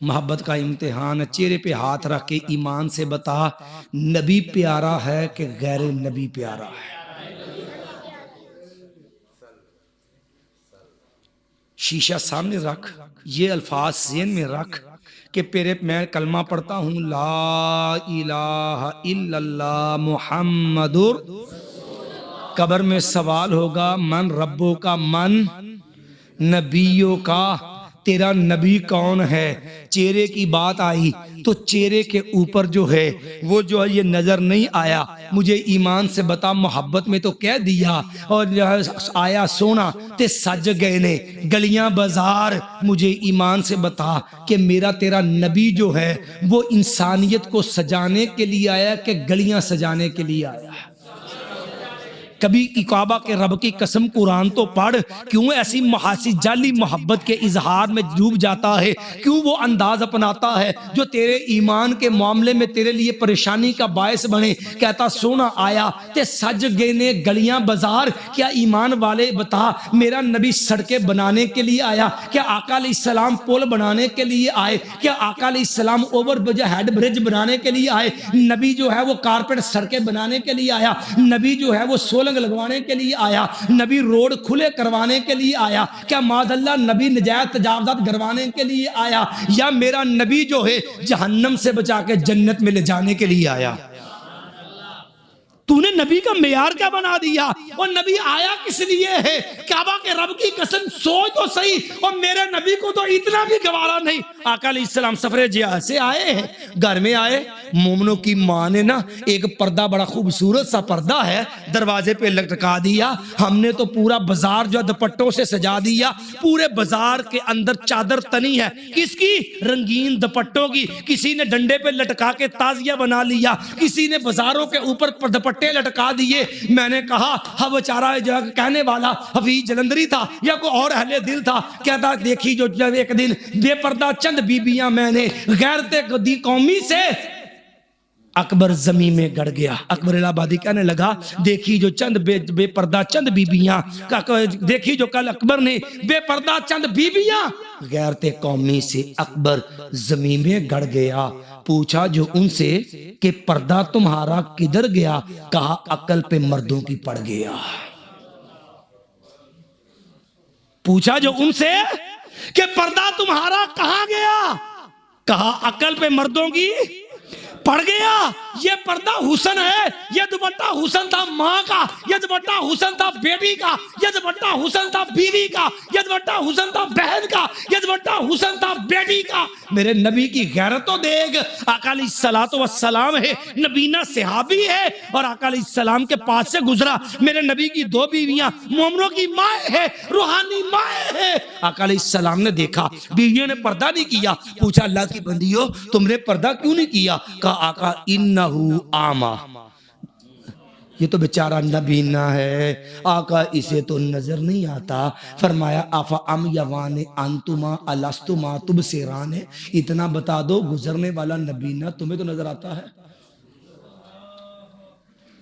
محبت کا امتحان, چہرے پہ ہاتھ رکھ کے ایمان سے بتا نبی پیارا ہے کہ غیر نبی پیارا ہے. شیشہ سامنے رکھ, یہ الفاظ ذہن میں رکھ کہ پھر میں کلمہ پڑھتا ہوں لا الہ الا اللہ محمد. قبر میں سوال ہوگا من ربوں کا, من نبیوں کا, تیرا نبی کون ہے. چہرے کی بات آئی تو چہرے کے اوپر جو ہے وہ جو ہے یہ نظر نہیں آیا. مجھے ایمان سے بتا محبت میں تو کہہ دیا, اور آیا سونا تے سج گئے نے گلیاں بازار. مجھے ایمان سے بتا کہ میرا تیرا نبی جو ہے وہ انسانیت کو سجانے کے لیے آیا کہ گلیاں سجانے کے لیے آیا. کبھی کعبہ کے رب کی قسم قرآن تو پڑھ, کیوں ایسی محاسی جعلی محبت کے اظہار میں ڈوب جاتا ہے, کیوں وہ انداز اپناتا ہے جو تیرے ایمان کے معاملے میں تیرے لیے پریشانی کا باعث بنے. کہتا سونا آیا تے سج گئے نے گلیاں بازار. کیا ایمان والے بتا میرا نبی سڑکیں بنانے کے لیے آیا, کیا آقا علیہ السلام پل بنانے کے لیے آئے, کیا آقا علیہ السلام اوور ہیڈ برج بنانے کے لیے آئے. نبی جو ہے وہ کارپیٹ سڑکیں بنانے کے لیے آیا, نبی جو ہے وہ سولنگ لگوانے کے لیے آیا, نبی روڈ کھلے کروانے کے لیے آیا. کیا معاذ اللہ نبی نجات تجاوزات کروانے کے لیے آیا, یا میرا نبی جو ہے جہنم سے بچا کے جنت میں لے جانے کے لیے آیا. تو نے نبی کا معیار کیا بنا دیا, اور نبی آیا کس لیے ہے. کعبہ کے رب کی قسم سوچ تو صحیح, اور میرے نبی کو تو اتنا بھی گوارا نہیں. آقا علیہ السلام سفر جہاد سے آئے ہیں, گھر میں آئے, مومنوں کی ماں نے نا ایک پردہ بڑا خوبصورت سا پردہ ہے دروازے پہ لٹکا دیا. ہم نے تو پورا بازار جو دوپٹوں سے سجا دیا, پورے بازار کے اندر چادر تنی ہے, کس کی, رنگین دوپٹوں کی. کسی نے ڈنڈے پہ لٹکا کے تازیہ بنا لیا, کسی نے بازاروں کے اوپر دوپٹے لٹکا دیے. میں نے کہا ہاں بیچارہ جو کہنے والا حفیظ جلندری تھا یا کوئی اور اہل دل تھا, کہتا دیکھی جو ایک دن بے پردہ چند بیبیاں میں نے غیرت دی قومی سے اکبر زمین میں گڑ گیا. اکبر الہ آبادی کہنے لگا دیکھی جو چند بے پردہ چند بیبیاں, دیکھی جو کل اکبر نے بے پردہ چند بیبیاں, غیرت قومی سے اکبر زمین میں گڑ گیا. پوچھا جو ان سے کہ پردہ تمہارا کدھر گیا, کہا عقل پہ مردوں کی پڑ گیا. پوچھا جو ان سے کہ پردہ تمہارا کہاں گیا, کہا عقل پہ مردوں کی پڑ گیا. یہ پردہ حسن ہے, یہ دوپٹہ حسن تھا ماں کا, یہ دوپٹہ حسن تھا بیٹی کا, یہ دوپٹہ حسن تھا بیوی کا, یہ دوپٹہ حسن تھا بہن کا, یہ دوپٹہ حسن تھا بیٹی کا. میرے نبی کی غیرت تو دیکھ. آقا علیہ الصلوۃ والسلام ہے, نبینا صحابی ہے, اور آقا علیہ السلام کے پاس سے گزرا. میرے نبی کی دو بیویاں مومنوں کی ماں ہے, روحانی ماں ہے. آقا علیہ السلام نے دیکھا بیویوں نے پردہ نہیں کیا. پوچھا اللہ کی بندیوں تم نے پردہ کیوں نہیں کیا, کہا آقا انہو آما, یہ تو بیچارہ نبینا ہے, آقا اسے تو نظر نہیں آتا. فرمایا آفا ام یوان انتما الستما تبصران, اتنا بتا دو گزرنے والا نبینا تمہیں تو نظر آتا ہے,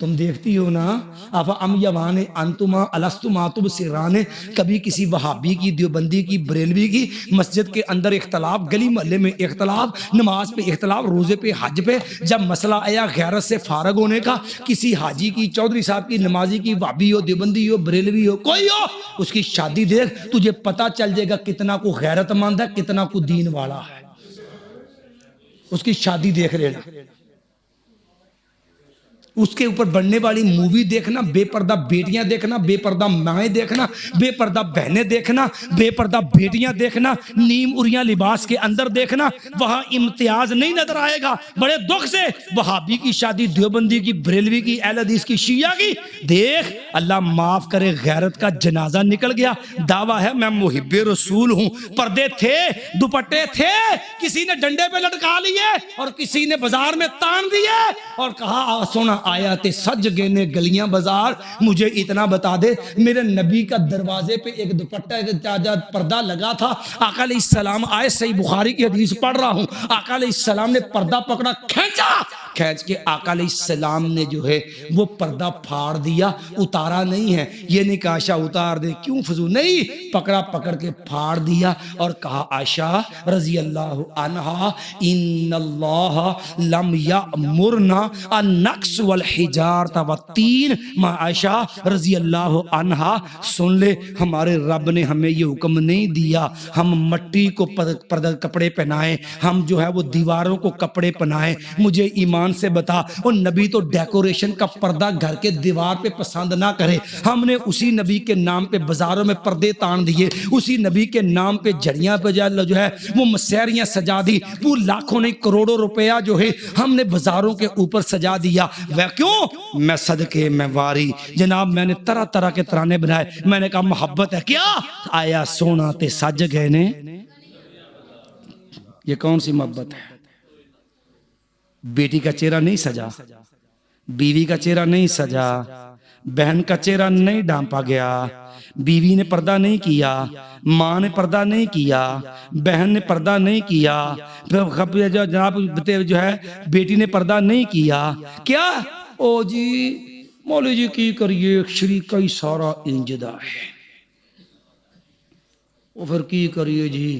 تم دیکھتی ہو نا اب ام یوان انتما الستما تبصران، کبھی کسی وہابی کی، دیوبندی کی، بریلوی کی مسجد کے اندر اختلاف، گلی محلے میں اختلاف، نماز پہ اختلاف، روزے پہ، حج پہ، جب مسئلہ آیا غیرت سے فارغ ہونے کا، کسی حاجی کی، چودھری صاحب کی، نمازی کی، وہابی ہو، دیوبندی ہو، بریلوی ہو، کوئی ہو، اس کی شادی دیکھ، تجھے پتہ چل جائے گا کتنا کو غیرت مند ہے، کتنا کو دین والا ہے۔ اس کی شادی دیکھ لینا، اس کے اوپر بننے والی مووی دیکھنا، بے پردہ بیٹیاں دیکھنا، بے پردہ مائیں دیکھنا، بے پردہ بہنیں دیکھنا، بے پردہ بیٹیاں دیکھنا، نیم اریاں لباس کے اندر دیکھنا، وہاں امتیاز نہیں نظر آئے گا۔ بڑے دکھ سے وہابی کی شادی، دیوبندی کی، بریلوی کی، اہل حدیث کی، شیعہ کی دیکھ، اللہ معاف کرے غیرت کا جنازہ نکل گیا۔ دعویٰ ہے میں محب رسول ہوں، پردے تھے، دوپٹے تھے، کسی نے ڈنڈے پہ لٹکا لیے اور کسی نے بازار میں تان دیے اور کہا سونا آیات سج گئے نے گلیاں بازار، مجھے اتنا بتا دے میرے نبی کا دروازے پہ ایک دوپٹہ پردہ لگا تھا، آقا علیہ السلام آئے، صحیح بخاری کی حدیث پڑھ رہا ہوں، آقا علیہ السلام نے پردہ پکڑا، کھینچ کے آقا علیہ السلام نے جو ہے وہ پردہ پھاڑ دیا، اتارا نہیں ہے، یہ نہیں کہا عائشہ اتار دے کیوں فضول، نہیں، پکڑ کے پھاڑ دیا اور کہا عائشہ رضی اللہ عنہا ان اللہ لم یأمرنا ان نقص والحجارۃ والتین، ماں عائشہ رضی اللہ عنہا سن لے، ہمارے رب نے ہمیں یہ حکم نہیں دیا ہم مٹی کو کپڑے پہنائیں، ہم جو ہے وہ دیواروں کو کپڑے پہنائیں، مجھے ایمان سے بتا، اور نبی تو ڈیکوریشن کا پردہ گھر کے دیوار پہ پسند نہ کرے، ہم نے اسی نبی کے نام پہ بازاروں میں پردے تان دیے، اسی نبی کے نام پہ جھڑیاں پہ جو ہے وہ مسیریاں سجا دی، وہ لاکھوں نہیں کروڑوں روپیہ جو ہے ہم نے بازاروں کے اوپر سجا دیا، وہ کیوں؟ میں صدقے میں واری جناب، میں نے طرح طرح کے ترانے بنائے، میں نے کہا محبت ہے کیا؟ آیا سونا تے سج گئے نے، یہ کون سی محبت ہے؟ بیٹی کا چہرہ نہیں سجا، بیوی کا چہرہ نہیں سجا، بہن کا چہرہ نہیں ڈھانپا گیا، بیوی نے پردہ نہیں کیا، ماں نے پردہ نہیں کیا، بہن نے پردہ نہیں کیا، جناب جو ہے بیٹی نے پردہ نہیں کیا، کیا؟ او جی مولوی جی کی کریے شریکہ ہی سارا انجدہ ہے، وہ پھر کی کریے جی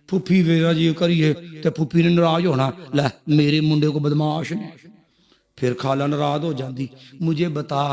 پھوپھی ویرا جی کریے تے پھوپھی نے ناراض ہونا، لے میرے منڈے کو بدماش نے، پھر خالہ ناراض ہو جاندی۔ مجھے بتا،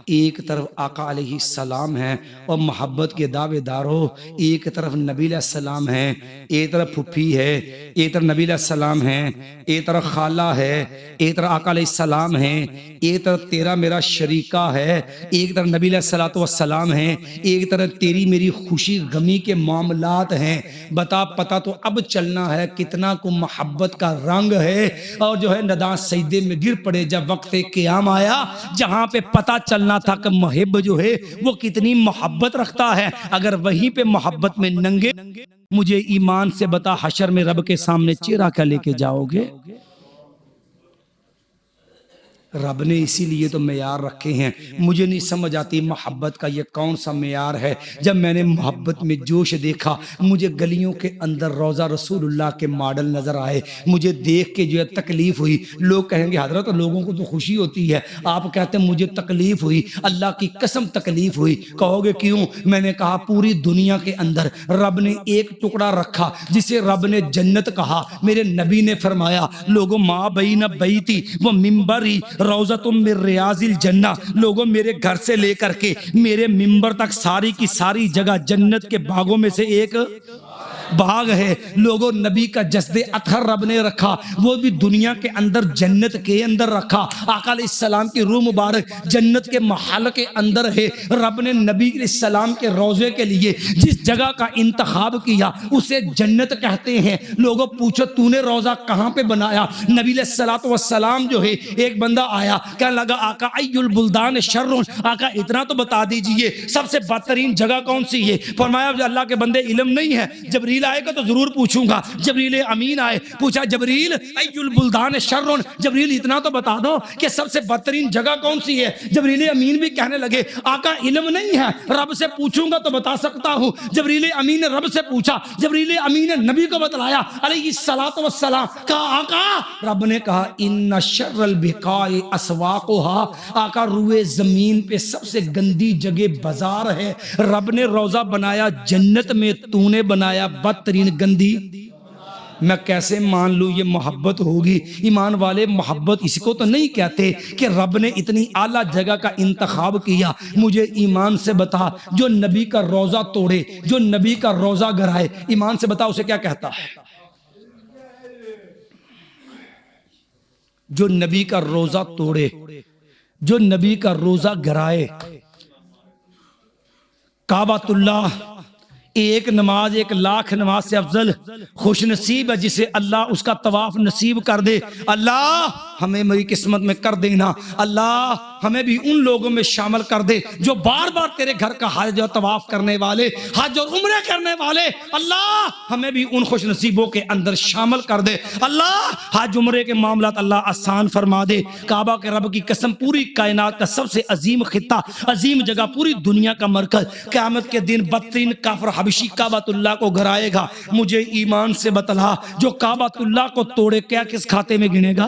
ایک طرف آقا علیہ السلام ہیں اور محبت کے دعوے دار ہو، ایک طرف نبی علیہ السلام ہیں، ایک طرف پھوپھی ہے، ایک طرف نبی علیہ السلام ہیں، ایک طرف خالہ ہے، ایک طرف آقا علیہ السلام ہیں، ایک طرف تیرا میرا شریکہ ہے، ایک طرف نبی علیہ السلام ہیں، ایک طرف تیری میری خوشی غمی کے معاملات ہیں۔ بتا پتہ تو اب چلنا ہے کتنا کو محبت کا رنگ ہے، اور جو ہے نداں سجدے میں گر پڑے جب وقت قیام آیا، جہاں پہ پتہ چلنا تھا کہ محب جو ہے وہ کتنی محبت رکھتا ہے، اگر وہیں پہ محبت میں ننگے، مجھے ایمان سے بتا حشر میں رب کے سامنے چہرہ کیا لے کے جاؤ گے؟ رب نے اسی لیے تو معیار رکھے ہیں۔ مجھے نہیں سمجھ آتی محبت کا یہ کون سا معیار ہے۔ جب میں نے محبت میں جوش دیکھا، مجھے گلیوں کے اندر روضہ رسول اللہ کے ماڈل نظر آئے، مجھے دیکھ کے جو ہے تکلیف ہوئی۔ لوگ کہیں گے حضرت لوگوں کو تو خوشی ہوتی ہے، آپ کہتے ہیں مجھے تکلیف ہوئی، اللہ کی قسم تکلیف ہوئی۔ کہو گے کیوں؟ میں نے کہا پوری دنیا کے اندر رب نے ایک ٹکڑا رکھا جسے رب نے جنت کہا۔ میرے نبی نے فرمایا لوگوں ماں بین بیتی وہ ممبری روضۃ من ریاض الجنہ، لوگوں میرے گھر سے لے کر کے میرے ممبر تک ساری کی ساری جگہ جنت کے باغوں میں سے ایک باغ ہے۔ لوگوں نبی کا جسد اطہر رب نے رکھا، وہ بھی دنیا کے اندر جنت کے اندر رکھا۔ آقا علیہ السلام کی روح مبارک جنت کے محل کے اندر ہے۔ رب نے نبی علیہ السلام کے روضے کے لیے جس جگہ کا انتخاب کیا اسے جنت کہتے ہیں۔ لوگوں پوچھو تو نے روضہ کہاں پہ بنایا؟ نبی علیہ السلام جو ہے ایک بندہ آیا کہنے لگا آقا ای البلدان شر، آقا اتنا تو بتا دیجئے سب سے بدترین جگہ کون سی ہے؟ فرمایا اللہ کے بندے علم نہیں ہے۔ جبریل جبریل آئے گا تو ضرور پوچھوں گا۔ جبریل امین آئے، پوچھا جبریل ای البلدان شرن، جبریل اتنا تو بتا دو کہ سب سے بدترین جگہ کون سی ہے؟ جبریل امین بھی کہنے لگے آقا علم نہیں ہے، رب سے پوچھوں گا تو بتا سکتا ہوں۔ جبریل امین نے رب سے پوچھا، جبریل امین نے نبی کو بتلایا علیہ الصلوۃ والسلام، کہا آقا، رب نے کہا ان شر البقاع اسواقها، آقا روئے زمین پہ سب سے گندی جگہ بازار ہے۔ رب نے روضہ بنایا جنت میں، تو نے بنایا بدترین گندی۔ میں کیسے مان لوں یہ محبت ہوگی؟ ایمان والے محبت اس کو تو نہیں کہتے کہ رب نے اتنی اعلیٰ جگہ کا انتخاب کیا۔ مجھے ایمان سے بتا، جو نبی کا روضہ توڑے، جو نبی کا روضہ گرائے، ایمان سے بتا اسے کیا کہتا ہے؟ جو نبی کا روضہ توڑے، جو نبی کا روضہ گرائے، کعبۃ اللہ ایک نماز 1,00,000 نماز سے افضل، خوش نصیب ہے جسے اللہ اس کا طواف نصیب کر دے۔ اللہ ہمیں میری قسمت میں کر دینا، اللہ ہمیں بھی ان لوگوں میں شامل کر دے جو بار بار تیرے گھر کا حج اور طواف کرنے والے، حج اور عمرے کرنے والے، اللہ ہمیں بھی ان خوش نصیبوں کے اندر شامل کر دے۔ اللہ حج عمرے کے معاملات اللہ آسان فرما دے۔ کعبہ کے رب کی قسم، پوری کائنات کا سب سے عظیم خطہ، عظیم جگہ، پوری دنیا کا مرکز، قیامت کے دن بدترین کافر حبشی کعبۃ اللہ کو گرائے گا۔ مجھے ایمان سے بتلا، جو کعبۃ اللہ کو توڑے کیا کس کھاتے میں گنے گا؟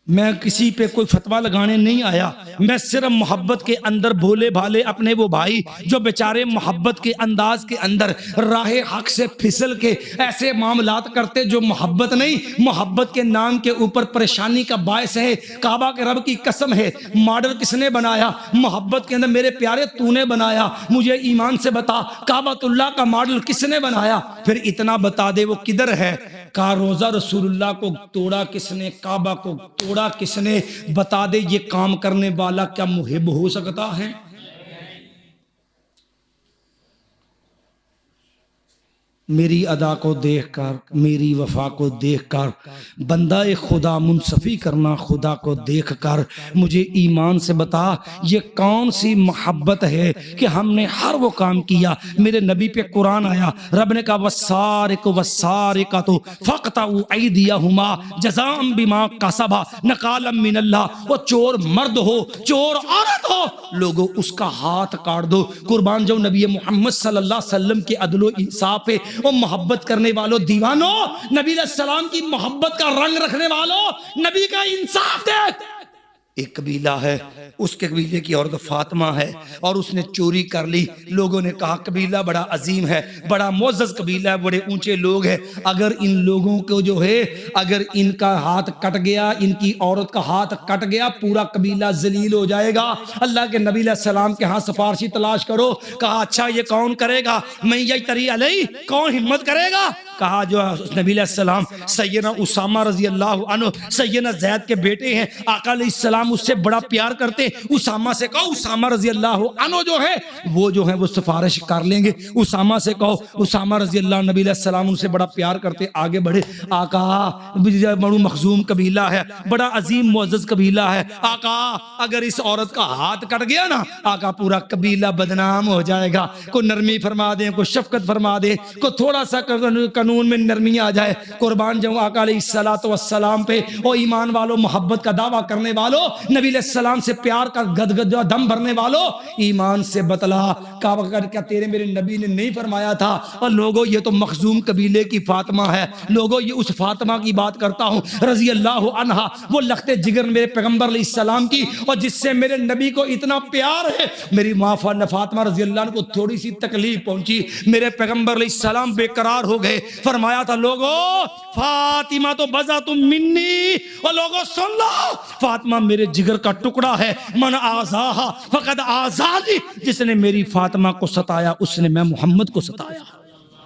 میں کسی پہ کوئی فتویٰ لگانے نہیں آیا، میں صرف محبت کے اندر بھولے بھالے اپنے وہ بھائی جو بیچارے محبت کے انداز کے اندر راہ حق سے پھسل کے ایسے معاملات کرتے جو محبت نہیں، محبت کے نام کے اوپر پریشانی کا باعث ہے۔ کعبہ کے رب کی قسم ہے، ماڈل کس نے بنایا؟ محبت کے اندر میرے پیارے تو نے بنایا۔ مجھے ایمان سے بتا، کعبۃ اللہ کا ماڈل کس نے بنایا؟ پھر اتنا بتا دے وہ کدھر ہے؟ کہا روزہ رسول اللہ کو توڑا کس نے؟ کعبہ کو توڑا کس نے؟ بتا دے یہ کام کرنے والا کیا محب ہو سکتا ہے؟ میری ادا کو دیکھ کر، میری وفا کو دیکھ کر، بندہ خدا منصفی کرنا خدا کو دیکھ کر، مجھے ایمان سے بتا یہ کون سی محبت ہے کہ ہم نے ہر وہ کام کیا۔ میرے نبی پہ قرآن آیا، رب نے کہا والسارق والسارقۃ فاقطعوا ایدیہما جزاء بما کسبا نکالا من اللہ۔ وہ چور مرد ہو، چور عورت ہو، لوگوں اس کا ہاتھ کاٹ دو۔ قربان جو نبی محمد صلی اللہ علیہ وسلم کے عدل و انصاف پہ، وہ محبت کرنے والوں دیوانوں، نبی علیہ السلام کی محبت کا رنگ رکھنے والوں، نبی کا انصاف دیکھ۔ ایک قبیلہ ہے، اس کے قبیلے کی عورت فاطمہ ہے اور اس نے چوری کر لی۔ لوگوں نے کہا قبیلہ بڑا عظیم ہے، بڑا معزز قبیلہ ہے، بڑے اونچے لوگ ہیں، اگر ان لوگوں کو جو ہے اگر ان کا ہاتھ کٹ گیا، ان کی عورت کا ہاتھ کٹ گیا، پورا قبیلہ ذلیل ہو جائے گا۔ اللہ کے نبی علیہ السلام کے ہاں سفارشی تلاش کرو۔ کہا اچھا یہ کون کرے گا؟ میں یجتری علیہ، کون ہمت کرے گا؟ کہا جو نبی علیہ السلام سیدنا اسامہ رضی اللہ عنہ سیدنا زید کے بیٹے ہیں، آقا علیہ السلام اس سے بڑا پیار کرتے، اسامہ سے کہو اسامہ رضی اللہ عنہ جو ہے وہ سفارش کر لیں گے۔ اسامہ سے کہو، اسامہ رضی اللہ عنہ، نبی علیہ السلام ان سے بڑا پیار کرتے، آگے بڑھے۔ آقا بڑو مخزوم قبیلہ ہے، بڑا عظیم معزز قبیلہ ہے، آقا اگر اس عورت کا ہاتھ کٹ گیا نا آقا پورا قبیلہ بدنام ہو جائے گا۔ کوئی نرمی فرما دیں، کوئی شفقت فرما دیں، کوئی تھوڑا سا قانون میں نرمی آ جائے۔ قربان جاؤں آقا علیہ الصلوۃ والسلام پہ، او ایمان والو، محبت کا دعویٰ کرنے والو، نبی علیہ السلام سے پیار کا گدگد دم بھرنے والو، ایمان سے بتلا کیا تیرے میرے نبی نے نہیں فرمایا تھا؟ اور لوگوں یہ تو مخزوم قبیلے کی فاطمہ ہے، لوگوں یہ اس فاطمہ کی بات کرتا ہوں رضی اللہ عنہا، وہ لخت جگر میرے پیغمبر علیہ السلام کی، اور جس سے میرے نبی کو اتنا پیار ہے۔ میری ماں فاطمہ رضی اللہ عنہ کو تھوڑی سی تکلیف پہنچی، میرے پیغمبر علیہ السلام بے قرار ہو گئے، فرمایا تھا لوگوں فاطمہ تو بزا تم منی، اور لوگوں سن لو فاطمہ میرے جگر کا ٹکڑا ہے، من آزاہا فقد آزانی، جس نے میری فاطمہ کو ستایا اس نے میں محمد کو ستایا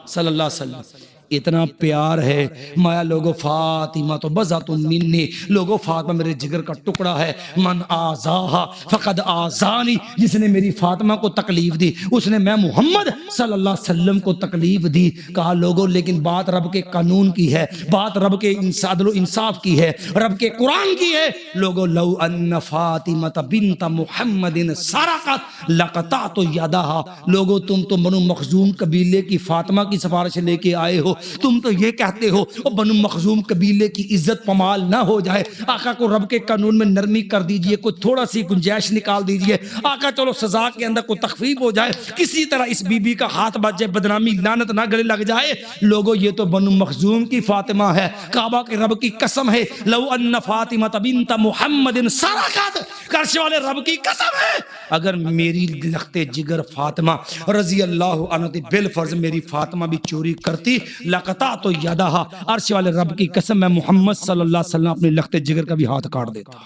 صلی اللہ علیہ وسلم۔ اتنا پیار ہے مایا لوگو فاطمہ تو بذات منی، لوگو فاطمہ میرے جگر کا ٹکڑا ہے، من آزاہا فقد آزانی، جس نے میری فاطمہ کو تکلیف دی اس نے میں محمد صلی اللہ علیہ وسلم کو تکلیف دی۔ کہا لوگو لیکن بات رب کے قانون کی ہے، بات رب کے عدل و انصاف کی ہے، رب کے قرآن کی ہے۔ لوگو لو ان فاطمہ بنت محمد سرقت لقطعت یدہا، لوگو تم تو بنو مخزوم قبیلے کی فاطمہ کی سفارش لے کے آئے ہو، تم تو یہ کہتے ہو بنو مخزوم قبیلے کی عزت پامال نہ ہو جائے، آقا کو رب کے قانون میں نرمی کر دیجئے، کوئی تھوڑا سی گنجائش نکال دیجئے، آقا چلو سزا کے اندر کوئی تخفیف ہو جائے، کسی طرح اس بی بی کا ہاتھ بچ جائے، بدنامی لعنت نہ گلے لگ جائے۔ لوگو یہ تو بنو مخزوم کی فاطمہ ہے، کعبہ کے رب کی قسم ہے، لو ان فاطمہ بنت محمد سرقت، کرش والے رب کی قسم ہے اگر میری لخت جگر فاطمہ رضی اللہ عنہ بالفرض میری فاطمہ بھی چوری کرتی لقطعت یدہا، عرش والے رب کی قسم میں محمد صلی اللہ علیہ وسلم اپنی لخت جگر کا بھی ہاتھ کاٹ دیتا۔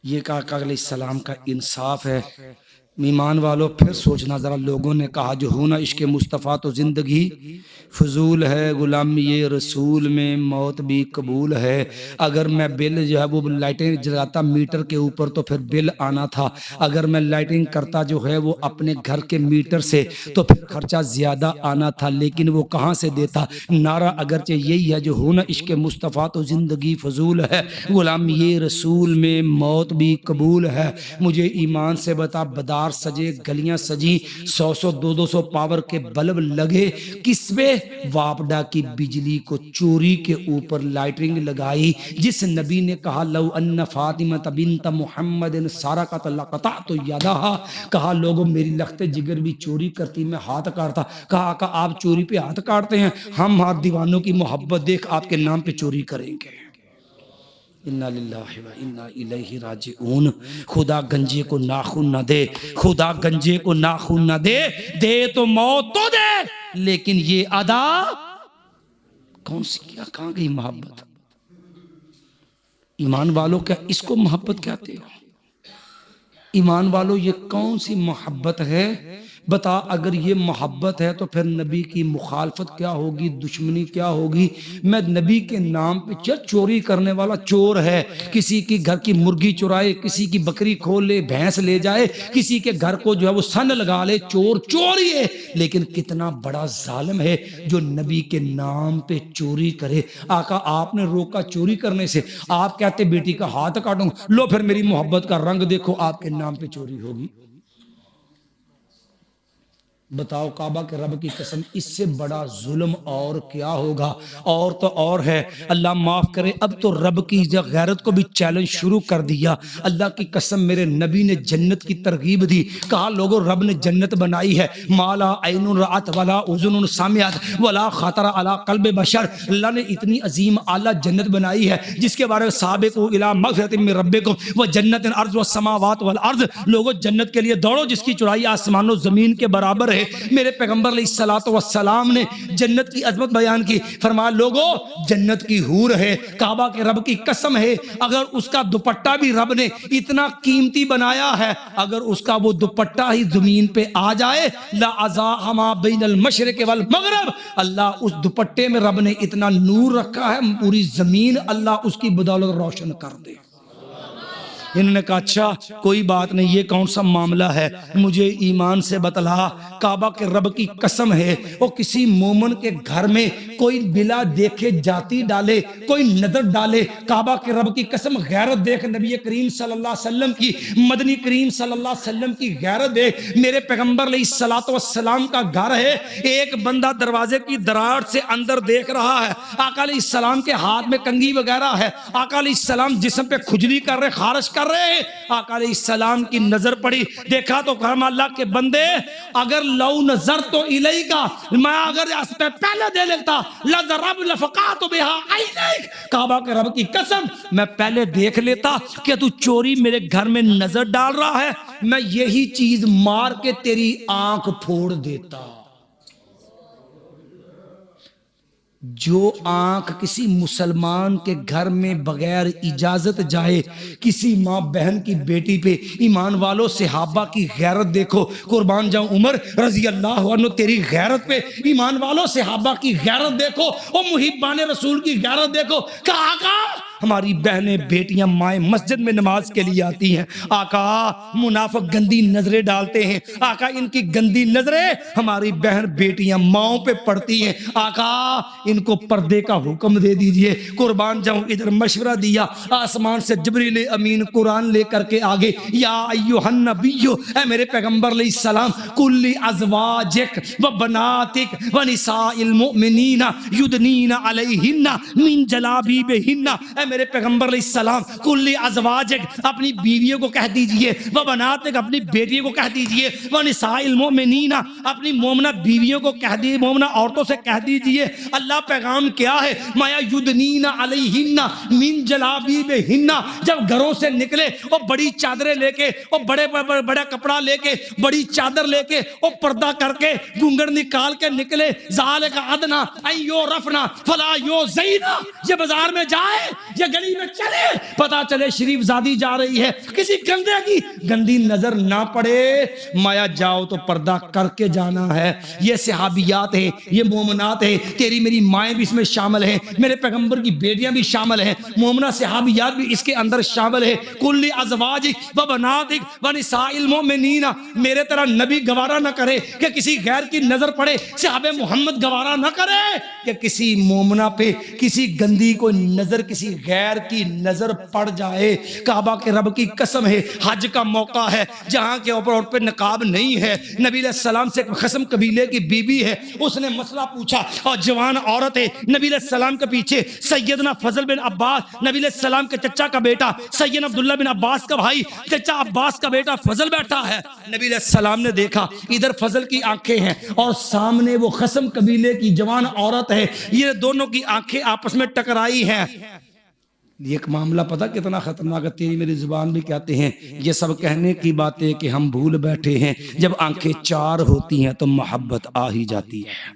یہ آقا علیہ السلام کا انصاف ہے۔ ایمان والو پھر سوچنا ذرا، لوگوں نے کہا جو ہونا عشق مصطفیٰ تو زندگی فضول ہے، غلامی رسول میں موت بھی قبول ہے۔ اگر میں بل جو ہے وہ لائٹیں جلاتا میٹر کے اوپر تو پھر بل آنا تھا، اگر میں لائٹنگ کرتا جو ہے وہ اپنے گھر کے میٹر سے تو پھر خرچہ زیادہ آنا تھا، لیکن وہ کہاں سے دیتا؟ نعرہ اگرچہ یہی ہے جو ہونا عشق مصطفیٰ تو زندگی فضول ہے، غلامی رسول میں موت بھی قبول ہے۔ مجھے ایمان سے بتا، بدار سجے، گلیاں سجی، 100 پاور کے بلب لگے، کس پہ؟ واپڈا کی بجلی کو چوری کے اوپر لائٹنگ لگائی۔ جس نبی نے کہا لو ان فاطمہ بنت محمد سرقت لقطعت یدہا، کہا لوگوں میری لخت جگر بھی چوری کرتی میں ہاتھ کاٹتا۔ کہا آقا آپ چوری پہ ہاتھ کاٹتے ہیں، ہم ہاتھ دیوانوں کی محبت دیکھ آپ کے نام پہ چوری کریں گے۔ انا للہ و انا الیہ راجعون۔ خدا گنجے کو ناخن نہ دے، خدا گنجے کو ناخن نہ دے، دے تو موت تو دے، لیکن یہ ادا کون سی کیا؟ کہاں گئی محبت؟ ایمان والوں کیا اس کو محبت کہتے ہو؟ ایمان والوں یہ کون سی محبت ہے؟ بتا، اگر یہ محبت ہے تو پھر نبی کی مخالفت کیا ہوگی، دشمنی کیا ہوگی؟ میں نبی کے نام پہ چوری کرنے والا چور ہے، کسی کی گھر کی مرغی چرائے، کسی کی بکری کھول لے، بھینس لے جائے، کسی کے گھر کو جو ہے وہ سن لگا لے، چور چور ہی ہے، لیکن کتنا بڑا ظالم ہے جو نبی کے نام پہ چوری کرے۔ آقا آپ نے روکا چوری کرنے سے، آپ کہتے بیٹی کا ہاتھ کاٹوں، لو پھر میری محبت کا رنگ دیکھو، آپ کے نام پہ چوری ہوگی۔ بتاؤ کعبہ کے رب کی قسم اس سے بڑا ظلم اور کیا ہوگا؟ اور تو اور ہے، اللہ معاف کرے، اب تو رب کی غیرت کو بھی چیلنج شروع کر دیا۔ اللہ کی قسم میرے نبی نے جنت کی ترغیب دی، کہا لوگوں رب نے جنت بنائی ہے، مالا عین رأت ولا اذن سمعت ولا خطر علی قلب بشر۔ اللہ نے اتنی عظیم اعلیٰ جنت بنائی ہے جس کے بارے میں سابقوا الی مغفرۃ من ربکم وجنۃ عرضها السماوات والارض، لوگوں جنت کے لیے دوڑو جس کی چوڑائی آسمان و زمین کے برابر ہے۔ میرے پیغمبر علیہ الصلوۃ والسلام نے جنت کی عظمت بیان کی، فرمایا لوگوں جنت کی حور ہے، کعبہ کے رب کی قسم ہے، اگر اس کا دوپٹہ بھی رب نے اتنا قیمتی بنایا ہے، اگر اس کا وہ دوپٹہ ہی زمین پہ آ جائے لا ازاح ما بین المشرق والمغرب، اللہ اس دوپٹے میں رب نے اتنا نور رکھا ہے پوری زمین اللہ اس کی بدولت روشن کر دے۔ انہوں نے کہا اچھا کوئی بات نہیں، یہ کون سا معاملہ ہے، مجھے ایمان سے بتلا۔ کعبہ کے رب کی قسم ہے وہ کسی مومن کے گھر میں کوئی بلا دیکھے جاتی ڈالے، کوئی نظر ڈالے، کعبہ کے رب کی قسم غیرت دیکھ، نبی کریم صلی اللہ علیہ وسلم کی، مدنی کریم صلی اللہ علیہ وسلم کی غیرت دیکھ۔ میرے پیغمبر علیہ الصلوۃ والسلام کا گھر ہے، ایک بندہ دروازے کی دراڑ سے اندر دیکھ رہا ہے، آقا علیہ السلام کے ہاتھ میں کنگھی وغیرہ ہے، آقا علیہ السلام جسم پہ کھجلی کر رہے، خارش کر رہے ہیں، آقا علیہ السلام کی نظر پڑی، دیکھا تو فرمایا اللہ کے بندے اگر لو نظر تو الیک، میں اگر اس پہ پہلے دے لیتا لضرب لفقات بها عینیک، کعبہ کے رب کی قسم میں پہلے دیکھ لیتا کہ تو چوری میرے گھر میں نظر ڈال رہا ہے، میں یہی چیز مار کے تیری آنکھ پھوڑ دیتا۔ جو آنکھ کسی مسلمان کے گھر میں بغیر اجازت جائے کسی ماں بہن کی بیٹی پہ، ایمان والوں صحابہ کی غیرت دیکھو، قربان جاؤں عمر رضی اللہ عنہ تیری غیرت پہ، ایمان والوں صحابہ کی غیرت دیکھو، اور محبان رسول کی غیرت دیکھو کہ آقا ہماری بہنیں بیٹیاں مائیں مسجد میں نماز کے لیے آتی ہیں، آقا منافق گندی نظریں ڈالتے ہیں، آقا ان کی گندی نظریں ہماری بہن بیٹیاں ماؤں پہ پڑتی ہیں، آقا ان کو پردے کا حکم دے دیجئے۔ قربان جاؤں ادھر مشورہ دیا، آسمان سے جبریل امین قرآن لے کر کے آگے، یا ایوہ النبی، اے میرے پیغمبر علیہ السلام، کل ازواجک و بناتک و نساء المؤمنین یدنین علیہن من جلابیبہن، اے میرے پیغمبر علیہ السلام کل ازواجک اپنی بیویوں کو کہہ دیجئے، و بناتک اپنی بیٹیوں کو کہہ دیجئے، و نساء المؤمنین اپنی مومنہ بیویوں کو کہہ دیجئے، مومنہ عورتوں سے کہہ دیجئے۔ اللہ پیغام کیا ہے؟ مایا یدنین علیہن من جلابیبہن، جب گھروں سے نکلے اور بڑی چادریں لے کے اور بڑا کپڑا لے کے بڑی چادر لے کے اور پردہ کر کے گھنگھر نکال کے نکلے، ذالک ادنیٰ ان یعرفن فلا یؤذین، یہ بازار میں جائے یہ گلی میں چلے پتا چلے شریف زادی جا رہی ہے، کسی گندے کی گندی نظر نہ پڑے، مایا جاؤ تو پردہ کر کے جانا ہے۔ یہ صحابیات ہیں، یہ مومنات ہیں، تیری میری مائیں بھی اس میں شامل ہیں، میرے پیغمبر کی بیٹیاں بھی شامل ہیں، مومنہ صحابیات بھی اس کے اندر شامل ہیں۔ کل ازواجک و بناتک و نساء المؤمنین، میرے طرح نبی گوارا نہ کرے کہ کسی غیر کی نظر پڑے، صحابہ محمد گوارا نہ کرے کہ کسی مومنہ پہ کسی گندی کو نظر، کسی غیر کی نظر پڑ جائے۔ کعبہ کے رب کی قسم ہے، حج کا موقع ہے جہاں کے اوپر عورت پہ نقاب نہیں ہے، نبی علیہ السلام سے خصم قبیلے کی بی بی ہے، اس نے مسئلہ پوچھا اور جوان عورت ہے، نبی علیہ السلام کے پیچھے سیدنا فضل بن عباس، نبی علیہ السلام کے چچا کا بیٹا، سیدنا عبداللہ بن عباس کا بھائی، چچا عباس کا بیٹا فضل بیٹھا ہے۔ نبی علیہ السلام نے دیکھا ادھر فضل کی آنکھیں ہیں اور سامنے وہ خصم قبیلے کی جوان عورت ہے، یہ دونوں کی آنکھیں آپس میں ٹکرائی ہیں۔ یہ ایک معاملہ پتہ کتنا خطرناک ہے، تیری میری زبان بھی کہتے ہیں یہ سب کہنے کی باتیں کہ ہم بھول بیٹھے ہیں، جب آنکھیں چار ہوتی ہیں تو محبت آ ہی جاتی ہے۔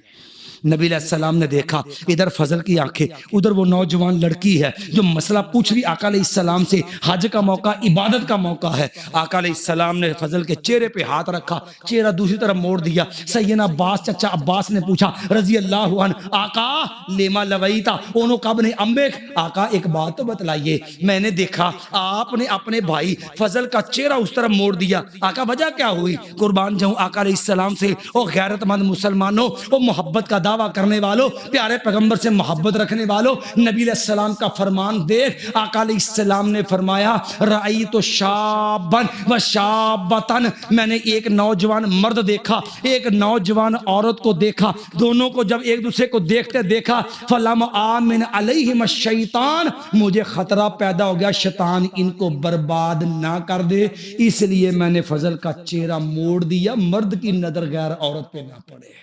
نبی علیہ السلام نے دیکھا ادھر فضل کی آنکھیں، ادھر وہ نوجوان لڑکی ہے جو مسئلہ پوچھ رہی آقا علیہ السلام سے، حج کا موقع، عبادت کا موقع ہے۔ آقا علیہ السلام نے فضل کے چہرے پہ ہاتھ رکھا، چہرہ دوسری طرف موڑ دیا۔ سیدنا عباس، چچا عباس نے پوچھا رضی اللہ عنہ، آقا لیما لویتا اونو کبن امبیک، آقا ایک بات تو بتلائیے، میں نے دیکھا آپ نے اپنے بھائی فضل کا چہرہ اس طرف موڑ دیا، آقا وجہ کیا ہوئی؟ قربان جاؤں آقا علیہ السلام سے اور غیرت مند مسلمانوں اور محبت کا دعویٰ کرنے والوں، پیارے پیغمبر سے محبت رکھنے والوں، نبی علیہ السلام کا فرمان دیکھ۔ آقا علیہ السلام نے فرمایا رأیت شابا و شابتن، میں نے ایک نوجوان مرد دیکھا، ایک نوجوان عورت کو دیکھا، دونوں کو جب ایک دوسرے کو دیکھتے دیکھا، فلم آمن علیہم الشیطان، مجھے خطرہ پیدا ہو گیا شیطان ان کو برباد نہ کر دے، اس لیے میں نے فضل کا چہرہ موڑ دیا، مرد کی نظر غیر عورت پہ نہ پڑے۔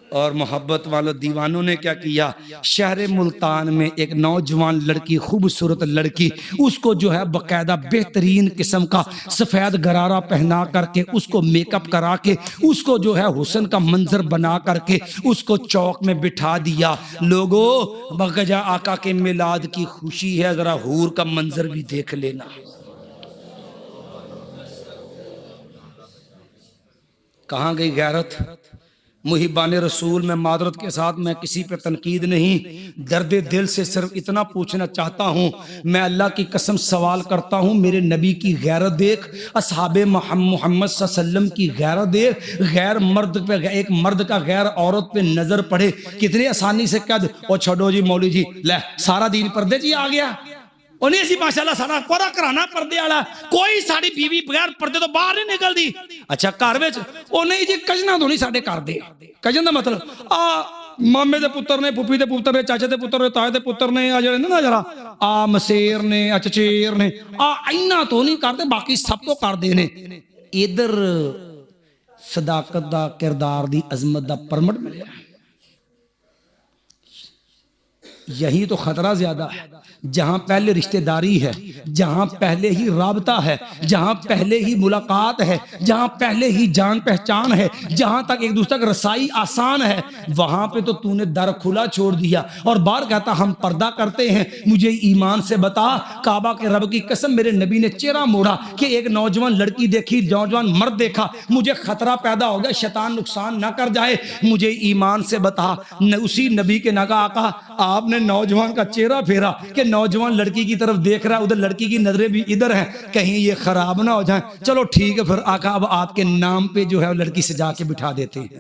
اور محبت والوں دیوانوں نے کیا کیا؟ شہر ملتان میں ایک نوجوان لڑکی، خوبصورت لڑکی، اس کو جو ہے باقاعدہ بہترین قسم کا سفید غرارہ پہنا کر کے، اس کو میک اپ کرا کے، اس کو جو ہے حسن کا منظر بنا کر کے اس کو چوک میں بٹھا دیا۔ لوگوں بغجا آقا کے میلاد کی خوشی ہے، ذرا حور کا منظر بھی دیکھ لینا۔ کہاں گئی غیرت؟ محبان رسول، میں معذرت کے ساتھ میں کسی پہ تنقید نہیں، درد دل سے صرف اتنا پوچھنا چاہتا ہوں، میں اللہ کی قسم سوال کرتا ہوں، میرے نبی کی غیرت دیکھ، اصحاب محمد صلی اللہ علیہ وسلم کی غیرت دیکھ، غیر مرد پہ، ایک مرد کا غیر عورت پہ نظر پڑے کتنی آسانی سے کہہ دو اور چھوڑو جی مولوی جی لے سارا دین پردے جی آ گیا، انہیں سی ماشاءاللہ سارا پورا کرانا پردے والا، کوئی ساڑی بیوی بغیر پردے تو باہر نہیں نکل دی۔ اچھا گھر وچ او نہیں جی کجنا تو نہیں ساڈے کر دے، کجن دا مطلب مامے دے پتر نے، پھوپھی دے پتر نے، چاچے دے پتر نے، تائے دے پتر نے، جڑے نا ذرا مسیر نے، چچیر نے، اینا تو نہیں کرتے، باقی سب تو کر دے نے۔ ادھر صداقت دا، کردار دی، عظمت دا پرمٹ ملیا۔ یہی تو خطرہ زیادہ ہے، جہاں پہلے رشتہ داری ہے، جہاں پہلے ہی رابطہ ہے، جہاں پہلے ہی ملاقات ہے، جہاں پہلے ہی جان پہچان ہے، جہاں تک ایک دوسرے تک رسائی آسان ہے، وہاں پہ تو نے در کھلا چھوڑ دیا اور بار کہتا ہم پردہ کرتے ہیں، مجھے ایمان سے بتا۔ کعبہ کے رب کی قسم میرے نبی نے چہرہ موڑا کہ ایک نوجوان لڑکی دیکھی، نوجوان مرد دیکھا، مجھے خطرہ پیدا ہو گیا شیطان نقصان نہ کر جائے، مجھے ایمان سے بتا۔ اسی نبی کے نگاہ آقا آپ نے نوجوان کا چہرہ پھیرا کہ نوجوان لڑکی کی طرف دیکھ رہا ہے، ادھر لڑکی کی نظریں بھی ادھر ہیں، کہیں یہ خراب نہ ہو جائیں۔ چلو ٹھیک ہے پھر آقا اب آپ کے نام پہ جو ہے لڑکی سے جا کے بٹھا دیتے ہیں۔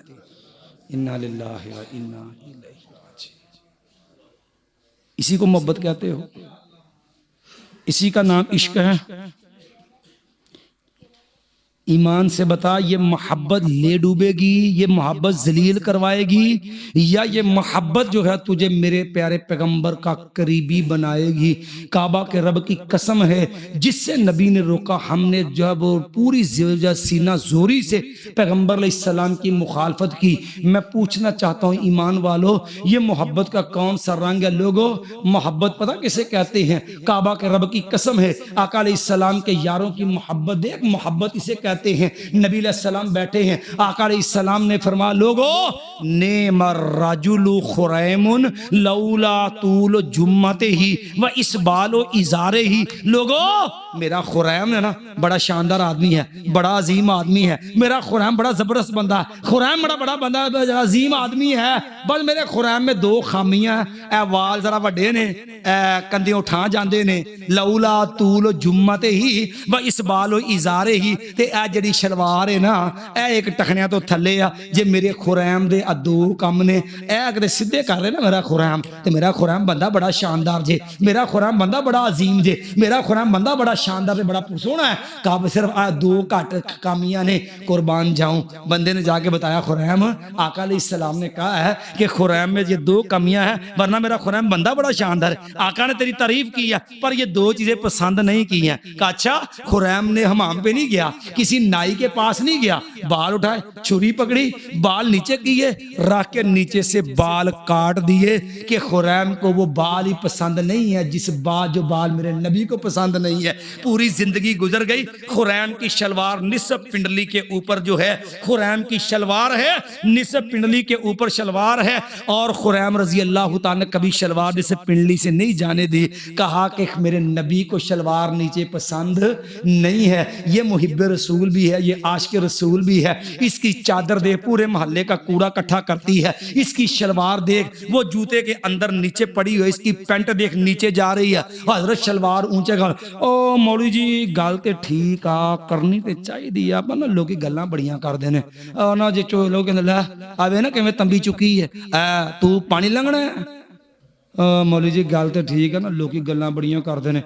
انا للہ و انا الیہ راجعون۔ اسی کو محبت کہتے ہو، اسی کا نام عشق ہے۔ ایمان سے بتا یہ محبت لے ڈوبے گی، یہ محبت ذلیل کروائے گی، یا یہ محبت جو ہے تجھے میرے پیارے پیغمبر کا قریبی بنائے گی؟ کعبہ کے رب کی قسم ہے جس سے نبی نے روکا، ہم نے جو ہے وہ پوری سینہ زوری سے پیغمبر علیہ السلام کی مخالفت کی۔ میں پوچھنا چاہتا ہوں ایمان والو، یہ محبت کا کون سا رنگ ہے؟ لوگو محبت پتہ کسے کہتے ہیں؟ کعبہ کے رب کی قسم ہے آقا علیہ السلام کے یاروں کی محبت، دیکھ محبت اسے کہتے ہیں۔ نبی علیہ السلام بیٹھے ہیں، آقا علیہ السلام نے فرمایا لوگو نعم الرجل خریم لولا طول جمته و اسبال ازارہ۔ لوگو میرا خریم ہے نا بڑا شاندار آدمی ہے، بڑا عظیم آدمی ہے، میرا خریم بڑا زبردست بندہ ہے، خریم بڑا بندہ ہے، عظیم آدمی ہے، بس میرے خریم میں دو خامیاں ہیں، اے وال ذرا وڈے نے، اے کندھے اٹھا جاندے نے، لولا طول جمته و اسبال ازارہ، تے اے جڑی شلوار ہے نا اے ایک ٹخنیاں تو تھلے آ، جے میرے خریم دے دو کم نے، اے اگر سدھے کر رہے نا میرا خریم، تے میرا خریم بندہ بڑا شاندار جے، میرا خریم بندہ بڑا عظیم جے، میرا خریم بندہ بڑا شاندار تے بڑا پرسونا ہے۔ کعبہ صرف دو کٹ کامیاں نے، قربان جاؤں۔ بندے نے جا کے بتایا خریم، آقا علیہ السلام نے کہا ہے کہ خریم میں یہ دو کمیاں ہیں، ورنہ میرا خریم بندہ بڑا شاندار ہے۔ آقا نے تیری تعریف کی ہے پر یہ دو چیزیں پسند نہیں کی ہیں۔ کہا اچھا، خریم نے حمام پہ نہیں گیا، کسی نائی کے پاس نہیں گیا، بال اٹھائے، چھری پکڑی، بال نیچے کیے، رکھ کے نیچے سے بال کاٹ دیے کہ خریم کو وہ بال ہی پسند نہیں ہے جو بال میرے نبی کو پسند نہیں ہے۔ پوری زندگی گزر گئی، خریم کی شلوار نصف پنڈلی کے اوپر جو ہے، خریم کی شلوار ہے نصف پنڈلی کے اوپر شلوار ہے، اور خریم رضی اللہ تعالیٰ نے کبھی شلوار نصف پنڈلی سے نہیں جانے دی۔ کہا کہ میرے نبی کو شلوار نیچے پسند نہیں ہے۔ یہ محب رسول بھی ہے، یہ عاشق رسول بھی ہے۔ اس کی چادر دیکھ پورے محلے کا کوڑا کٹھا کرتی ہے، اس کی شلوار دیکھ وہ جوتے کے اندر نیچے پڑی ہوئی، اس کی پینٹ دیکھ نیچے جا رہی ہے۔ حضرت شلوار اونچے گل، او مولوی جی گل تے ٹھیک آ کرنی تے چاہیے دی آ، پر لوگ گلاں بڑیاں کر دے نے، نا جے چو لوگ کہندے لے آوے نا کیویں تمبی چکی ہے، تو پانی لنگنا ہے۔ مولوی جی گل تو ٹھیک ہے نا، لوکی گلاں بڑیاں کرتے ہیں،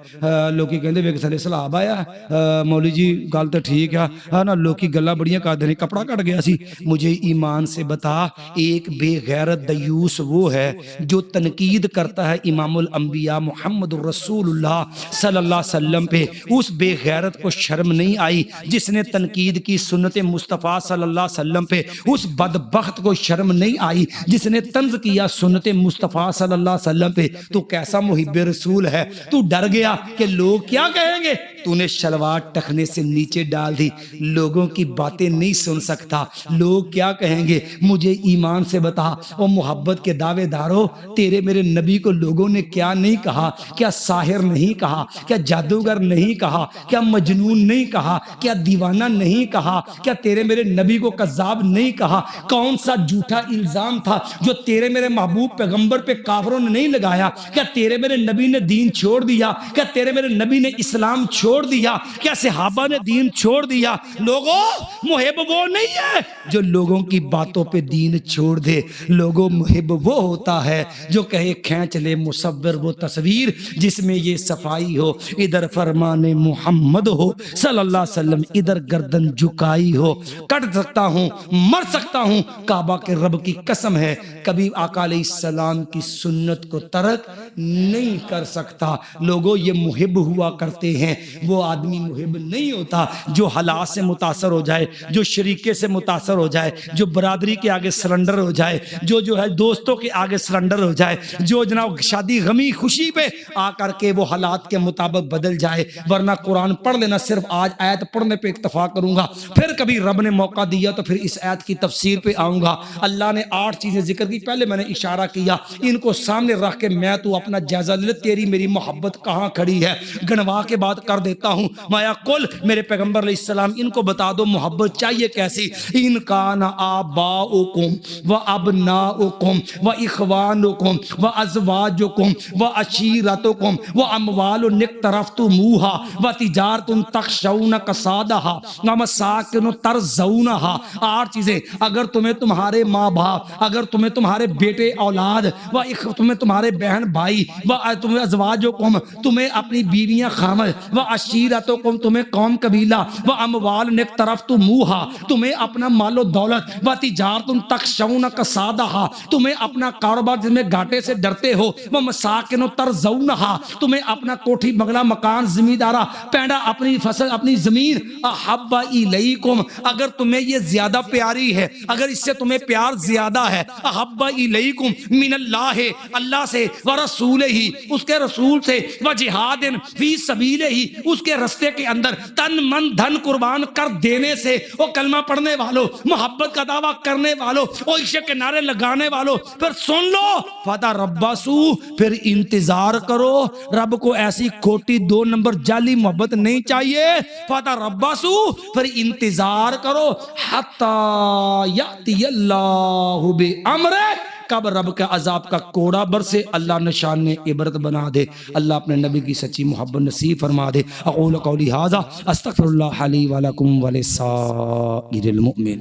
لوکی کہندے ویکھ تھلے سیلاب آیا، مولوی جی گل تو ٹھیک ہے نا، لوکی گلاں بڑیاں کرتے ہیں، کپڑا کٹ گیا سی۔ مجھے ایمان سے بتا، ایک بے غیرت دیوس وہ ہے جو تنقید کرتا ہے امام الانبیاء محمد رسول اللہ صلی اللہ علیہ وسلم پہ، اس بے غیرت کو شرم نہیں آئی جس نے تنقید کی سنت مصطفیٰ صلی اللہ علیہ وسلم پہ، اس بدبخت کو شرم نہیں آئی جس نے طنز کیا سنت مصطفیٰ صلی اللہ علیہ وسلم پہ۔ تو کیسا محب رسول ہے؟ تو ڈر گیا کہ لوگ کیا کہیں گے، تو نے شلوار ٹخنے سے نیچے ڈال دی، لوگوں کی باتیں نہیں سن سکتا، لوگ کیا کہیں گے۔ مجھے ایمان سے بتا، او محبت کے دعوے دارو، تیرے میرے نبی کو لوگوں نے کیا نہیں کہا؟ کیا ساحر نہیں کہا؟ کیا جادوگر نہیں کہا؟ کیا مجنون نہیں کہا؟ کیا دیوانہ نہیں کہا؟ کیا تیرے میرے نبی کو کذاب نہیں کہا؟ کون سا جھوٹا الزام تھا جو تیرے میرے محبوب پیغمبر پہ کافروں نے نہیں لگایا؟ کیا تیرے میرے نبی نے دین چھوڑ دیا؟ کیا تیرے میرے نبی نے اسلام چھوڑ دیا؟ کیا صحابہ نے دین چھوڑ دیا؟ لوگوں محب وہ نہیں ہے جو لوگوں کی باتوں پہ دین چھوڑ دے، لوگوں محب وہ ہوتا ہے جو کہے کھینچ لے مصور وہ تصویر جس میں یہ صفائی ہو، ادھر فرمان محمد ہو صلی اللہ علیہ وسلم، ادھر گردن جھکائی ہو۔ کٹ سکتا ہوں، مر سکتا ہوں، کعبہ کے رب کی قسم ہے کبھی آقا علیہ السلام کی سنت کو ترک نہیں کر سکتا۔ لوگوں یہ محب ہوا کرتے ہیں، وہ آدمی محب نہیں ہوتا جو حالات سے متاثر ہو جائے، جو شریکے سے متاثر ہو جائے، جو برادری کے آگے سرنڈر ہو جائے، جو ہے دوستوں کے آگے سرنڈر ہو جائے، جو جناب شادی غمی خوشی پہ آ کر کے وہ حالات کے مطابق بدل جائے۔ ورنہ قرآن پڑھ لینا، صرف آج آیت پڑھنے پہ اکتفا کروں گا، پھر کبھی رب نے موقع دیا تو پھر اس آیت کی تفسیر پہ آؤں گا۔ اللہ نے 8 چیزیں ذکر کی، پہلے میں نے اشارہ کیا، ان کو سامنے رکھ کے میں تو اپنا جائزہ لے، تیری میری محبت کہاں کھڑی ہے، گنوا کے بات کر دیتا ہوں۔ مایا کل میرے پیغمبر علیہ السلام ان کو بتا دو محبت چاہیے کیسی۔ ان کان آباؤکم و ابناؤکم و اخوانکم و ازواجکم و عشیرتکم و اموال اقترفتموها و تجارت تخشون کسادہا و مساکن ترضونہا۔ 8 چیزیں، اگر تمہیں تمہارے ماں باپ، اگر تمہیں تمہارے بیٹے اولاد، و تمہیں تمہارے بہن بھائی، و تمہیں ازواجکم تمہیں اپنی بیویاں خامد، و عشیرتکم تمہیں قوم قبیلہ، و اموال اقترفتموها تمہیں اپنا مال و دولت، و تجارت تخشون کسادہا تمہیں اپنا کاروبار جس میں گھاٹے سے ڈرتے ہو، و مساکن ترضونہا تمہیں اپنا کوٹھی بنگلہ مکان زمیندارہ پینڈا اپنی فصل اپنی زمین، احب الیکم اگر تمہیں یہ زیادہ پیاری ہے، اگر اس سے تمہیں پیار زیادہ ہے، احب الیکم من اللہ اللہ سے، ورسولہ اس کے رسول سے، وجہاد فی سبیلہ اس کے رستے کے اندر تن من دھن قربان کر دینے سے۔ وہ کلمہ پڑھنے والوں، محبت کا دعویٰ کرنے والوں، وہ عشق کے نعرے لگانے والوں، پھر سن لو فتربصوا پھر انتظار کرو۔ رب کو ایسی کھوٹی 2 نمبر جعلی محبت نہیں چاہیے۔ فتربصوا پھر انتظار کرو حتی یأتی اللہ بامرہ کب رب کا عذاب کا کوڑا برسے، اللہ نشان عبرت بنا دے، اللہ اپنے نبی کی سچی محبت نصیب فرما دے۔ اقول قولی ھذا استغفر اللہ لی ولکم ولسائر المؤمنین۔